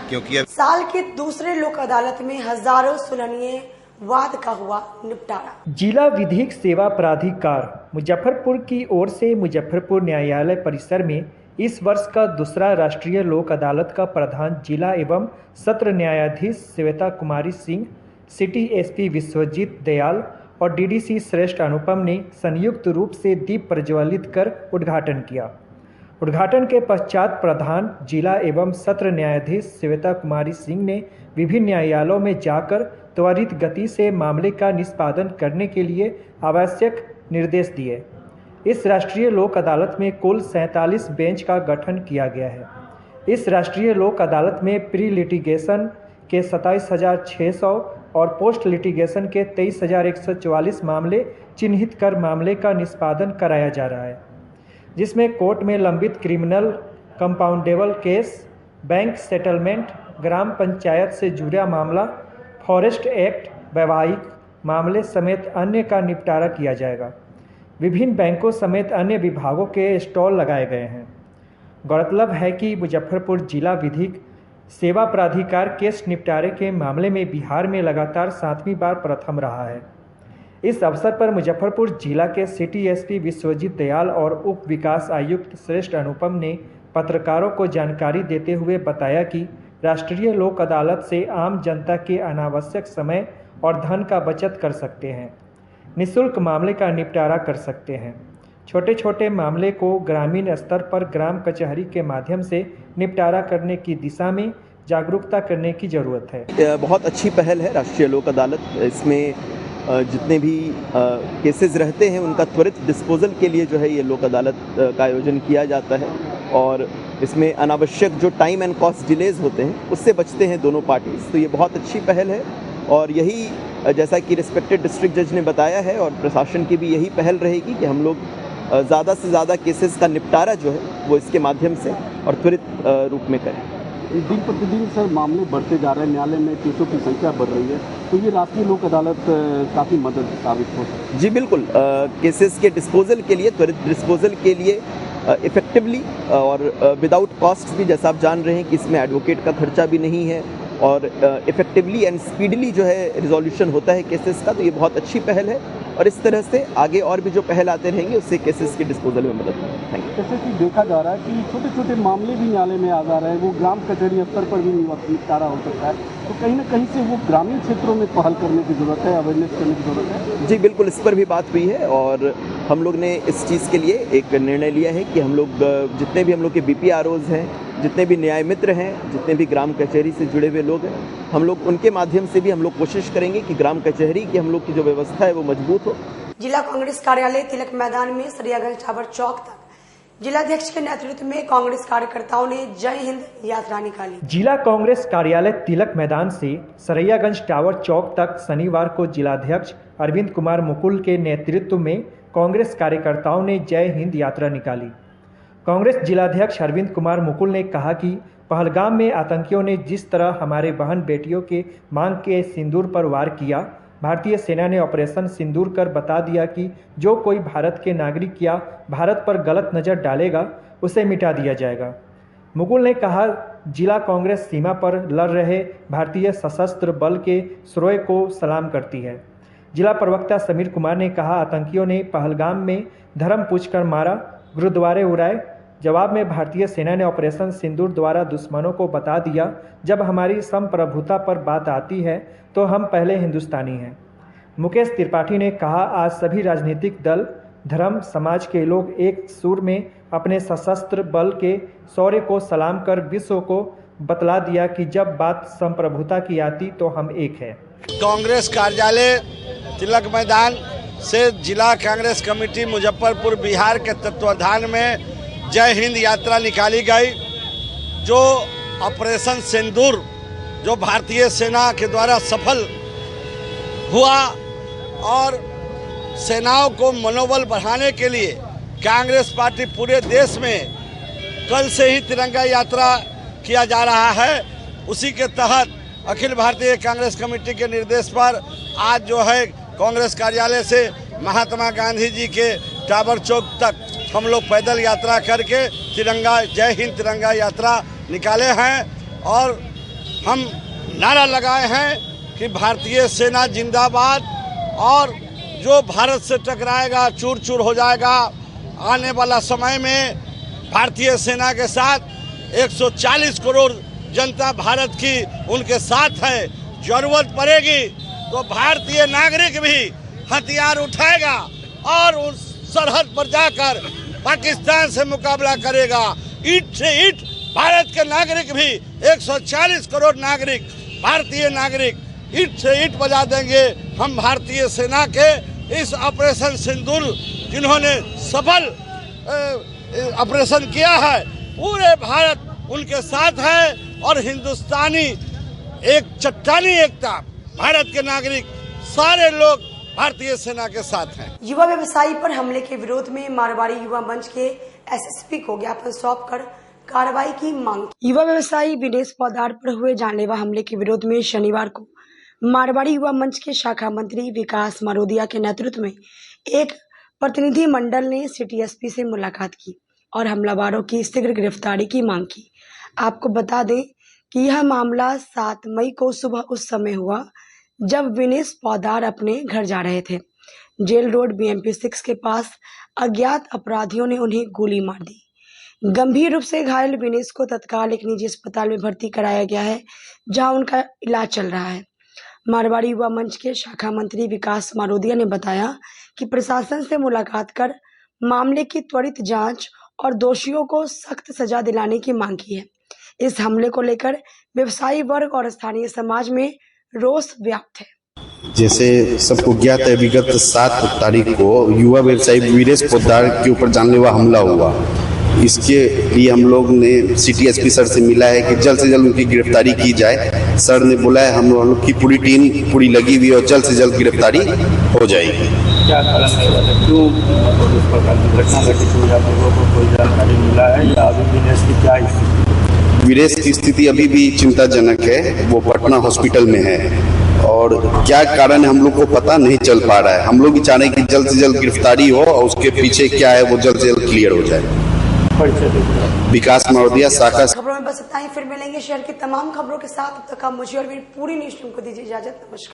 क्योंकि साल के दूसरे लोक अदालत में हजारों सुलहनीय वाद का हुआ निपटारा। जिला विधिक सेवा प्राधिकार मुजफ्फरपुर की ओर से मुजफ्फरपुर न्यायालय परिसर में इस वर्ष का दूसरा राष्ट्रीय लोक अदालत का प्रावधान जिला एवं सत्र न्यायाधीश श्वेता कुमारी सिंह, सिटी एसपी विश्वजीत दयाल और डीडीसी श्रेष्ठ अनुपम ने संयुक्त रूप से दीप प्रज्वलित कर उद्घाटन किया। उद्घाटन के पश्चात प्रधान जिला एवं सत्र न्यायाधीश श्वेता कुमारी सिंह ने विभिन्न न्यायालयों में जाकर त्वरित गति से मामले का निष्पादन करने के लिए आवश्यक निर्देश दिए। इस राष्ट्रीय लोक अदालत में कुल 47 बेंच का गठन किया गया है। इस राष्ट्रीय लोक अदालत में प्री लिटिगेशन के 27,600 और पोस्ट लिटिगेशन के 23,144 मामले चिन्हित कर मामले का निष्पादन कराया जा रहा है। जिसमें कोर्ट में लंबित criminal compoundable case, bank settlement, ग्राम पंचायत से जुड़ा मामला, फॉरेस्ट एक्ट, वैवाहिक मामले समेत अन्य का निपटारा किया जाएगा। विभिन्न बैंकों समेत अन्य विभागों के स्टॉल लगाए गए हैं। गौरतलब है कि मुजफ्फरपुर जिला विधिक सेवा प्राधिकार केस निपटारे के मामले में बिहार में लगातार 7वीं बार प्रथम रहा है। इस अवसर पर मुजफ्फरपुर जिला के सिटी एसपी विश्वजीत दयाल और उप विकास आयुक्त श्रेष्ठ अनुपम ने पत्रकारों को जानकारी देते हुए बताया कि राष्ट्रीय लोक अदालत से आम जनता के अनावश्यक समय और धन का बचत कर सकते हैं, निःशुल्क मामले का निपटारा कर सकते हैं। छोटे छोटे मामले को ग्रामीण स्तर पर ग्राम कचहरी के माध्यम से निपटारा करने की दिशा में जागरूकता करने की ज़रूरत है। बहुत अच्छी पहल है राष्ट्रीय लोक अदालत। इसमें जितने भी केसेस रहते हैं उनका त्वरित डिस्पोजल के लिए जो है ये लोक अदालत का आयोजन किया जाता है और इसमें अनावश्यक जो टाइम एंड कॉस्ट डिलेज होते हैं उससे बचते हैं दोनों पार्टीज। तो ये बहुत अच्छी पहल है और यही जैसा कि रिस्पेक्टेड डिस्ट्रिक्ट जज ने बताया है और प्रशासन की भी यही पहल रहेगी कि हम लोग ज़्यादा से ज़्यादा केसेस का निपटारा जो है वो इसके माध्यम से और त्वरित रूप में करें। दिन प्रतिदिन सर मामले बढ़ते जा रहे हैं, न्यायालय में केसों की संख्या बढ़ रही है, तो ये राष्ट्रीय लोक अदालत काफ़ी मदद साबित हो सकती है। जी बिल्कुल, केसेस के डिस्पोजल के लिए, त्वरित डिस्पोजल के लिए इफेक्टिवली और विदाउट कॉस्ट भी, जैसा आप जान रहे हैं कि इसमें एडवोकेट का खर्चा भी नहीं है और इफेक्टिवली एंड स्पीडली जो है रिजोल्यूशन होता है केसेस का। तो ये बहुत अच्छी पहल है और इस तरह से आगे और भी जो पहल आते रहेंगे उससे केसेस के डिस्पोजल में मदद मिलेगी। Thank you. जैसे कि देखा जा रहा है कि छोटे छोटे मामले भी न्यायालय में आ जा रहे हैं, वो ग्राम कचहरी स्तर पर भी निपटारा हो सकता है, तो कहीं ना कहीं से वो ग्रामीण क्षेत्रों में पहल करने की ज़रूरत है, अवेयरनेस करने की ज़रूरत है। जी बिल्कुल, इस पर भी बात हुई है और हम लोग ने इस चीज़ के लिए एक निर्णय लिया है कि हम लोग जितने भी हम लोग के BPROs हैं, जितने भी न्याय मित्र हैं, जितने भी ग्राम कचहरी से जुड़े हुए लोग हैं, हम लोग उनके माध्यम से भी हम लोग कोशिश करेंगे कि ग्राम कचहरी की हम लोग की जो व्यवस्था है वो मजबूत हो। जिला कांग्रेस कार्यालय तिलक मैदान में सरियागंज टावर चौक तक जिलाध्यक्ष के नेतृत्व में कांग्रेस कार्यकर्ताओं ने जय हिंद यात्रा निकाली। जिला कांग्रेस कार्यालय तिलक मैदान से सरैयागंज टावर चौक तक शनिवार को जिलाध्यक्ष अरविंद कुमार मुकुल के नेतृत्व में कांग्रेस कार्यकर्ताओं ने जय हिंद यात्रा निकाली। कांग्रेस जिलाध्यक्ष अरविंद कुमार मुकुल ने कहा कि पहलगाम में आतंकियों ने जिस तरह हमारे बहन बेटियों के मांग के सिंदूर पर वार किया, भारतीय सेना ने ऑपरेशन सिंदूर कर बता दिया कि जो कोई भारत के नागरिक या भारत पर गलत नज़र डालेगा उसे मिटा दिया जाएगा। मुकुल ने कहा, जिला कांग्रेस सीमा पर लड़ रहे भारतीय सशस्त्र बल के शौर्य को सलाम करती है। जिला प्रवक्ता समीर कुमार ने कहा, आतंकियों ने पहलगाम में धर्म पूछकर मारा, गुरुद्वारे उड़ाए। जवाब में भारतीय सेना ने ऑपरेशन सिंदूर द्वारा दुश्मनों को बता दिया, जब हमारी संप्रभुता पर बात आती है तो हम पहले हिंदुस्तानी हैं। मुकेश त्रिपाठी ने कहा, आज सभी राजनीतिक दल, धर्म, समाज के लोग एक सुर में अपने सशस्त्र बल के शौर्य को सलाम कर विश्व को बतला दिया कि जब बात संप्रभुता की आती तो हम एक है। कांग्रेस कार्यालय तिलक मैदान से जिला कांग्रेस कमेटी मुजफ्फरपुर बिहार के तत्वाधान में जय हिंद यात्रा निकाली गई, जो ऑपरेशन सिंदूर जो भारतीय सेना के द्वारा सफल हुआ और सेनाओं को मनोबल बढ़ाने के लिए कांग्रेस पार्टी पूरे देश में कल से ही तिरंगा यात्रा किया जा रहा है। उसी के तहत अखिल भारतीय कांग्रेस कमेटी के निर्देश पर आज जो है कांग्रेस कार्यालय से महात्मा गांधी जी के टावर चौक तक हम लोग पैदल यात्रा करके तिरंगा जय हिंद तिरंगा यात्रा निकाले हैं और हम नारा लगाए हैं कि भारतीय सेना जिंदाबाद और जो भारत से टकराएगा चूर चूर हो जाएगा। आने वाला समय में भारतीय सेना के साथ 140 करोड़ जनता भारत की उनके साथ है। जरूरत पड़ेगी तो भारतीय नागरिक भी हथियार उठाएगा और उस सरहद पर जाकर पाकिस्तान से मुकाबला करेगा। ईंट से ईंट भारत के नागरिक भी 140 करोड़ नागरिक भारतीय नागरिक ईंट से ईंट बजा देंगे। हम भारतीय सेना के इस ऑपरेशन सिंदूर जिन्होंने सफल ऑपरेशन किया है, पूरे भारत उनके साथ है और हिंदुस्तानी एक चट्टानी एकता भारत के नागरिक सारे लोग भारतीय सेना के साथ हैं। युवा व्यवसायी पर हमले के विरोध में मारवाड़ी युवा मंच के एसएसपी को ज्ञापन सौंपकर कार्रवाई की मांग। युवा व्यवसायी विनेश पोद्दार पर हुए जानलेवा हमले के विरोध में शनिवार को मारवाड़ी युवा मंच के शाखा मंत्री विकास मारोदिया के नेतृत्व में एक प्रतिनिधि मंडल ने सिटी एसपी से मुलाकात की और हमलावरों की शीघ्र गिरफ्तारी की मांग की। आपको बता दें कि यह मामला 7 मई को सुबह उस समय हुआ जब विनेश पोद्दार अपने घर जा रहे थे। जेल रोड BMP 6 के पास अज्ञात अपराधियों ने उन्हें गोली मार दी। गंभीर रूप से घायल विनेश को तत्काल एक निजी अस्पताल में भर्ती कराया गया है, जहां उनका इलाज चल रहा है। मारवाड़ी युवा मंच के शाखा मंत्री विकास मारोदिया ने बताया कि प्रशासन से मुलाकात कर मामले की त्वरित जांच और दोषियों को सख्त सजा दिलाने की मांग की है। इस हमले को लेकर व्यवसायी वर्ग और स्थानीय समाज में रोष व्याप्त है। जैसे सबको ज्ञात है, विगत 7 तारीख को युवा व्यवसायी विनेश पोद्दार के ऊपर जानलेवा हमला हुआ। इसके लिए हम लोग ने सिटी एसपी सर से मिला है कि जल्द से जल्द उनकी गिरफ्तारी की जाए। सर ने बोला है हम लोग की पूरी टीम पूरी लगी हुई है और जल्द से जल्द गिरफ्तारी हो जाएगी। क्या कारण है, क्यों इस प्रकार की घटना घटित हुई, आप लोगों को कोई जानकारी मिला है या अभी विनेश की क्या स्थिति? विनेश की स्थिति अभी भी चिंताजनक है, वो पटना हॉस्पिटल में है और क्या कारण है हम लोग को पता नहीं चल पा रहा है। हम लोग भी चाह रहे हैं कि जल्द से जल्द गिरफ्तारी हो और उसके पीछे क्या है वो जल्द से जल्द क्लियर हो जाए। विकास मारोदिया, शाखा। खबरों में बस इतना ही, फिर मिलेंगे शहर की तमाम खबरों के साथ। तब तक आप मुझे और मेरी पूरी न्यूज़ टीम को दीजिए इजाजत। नमस्कार।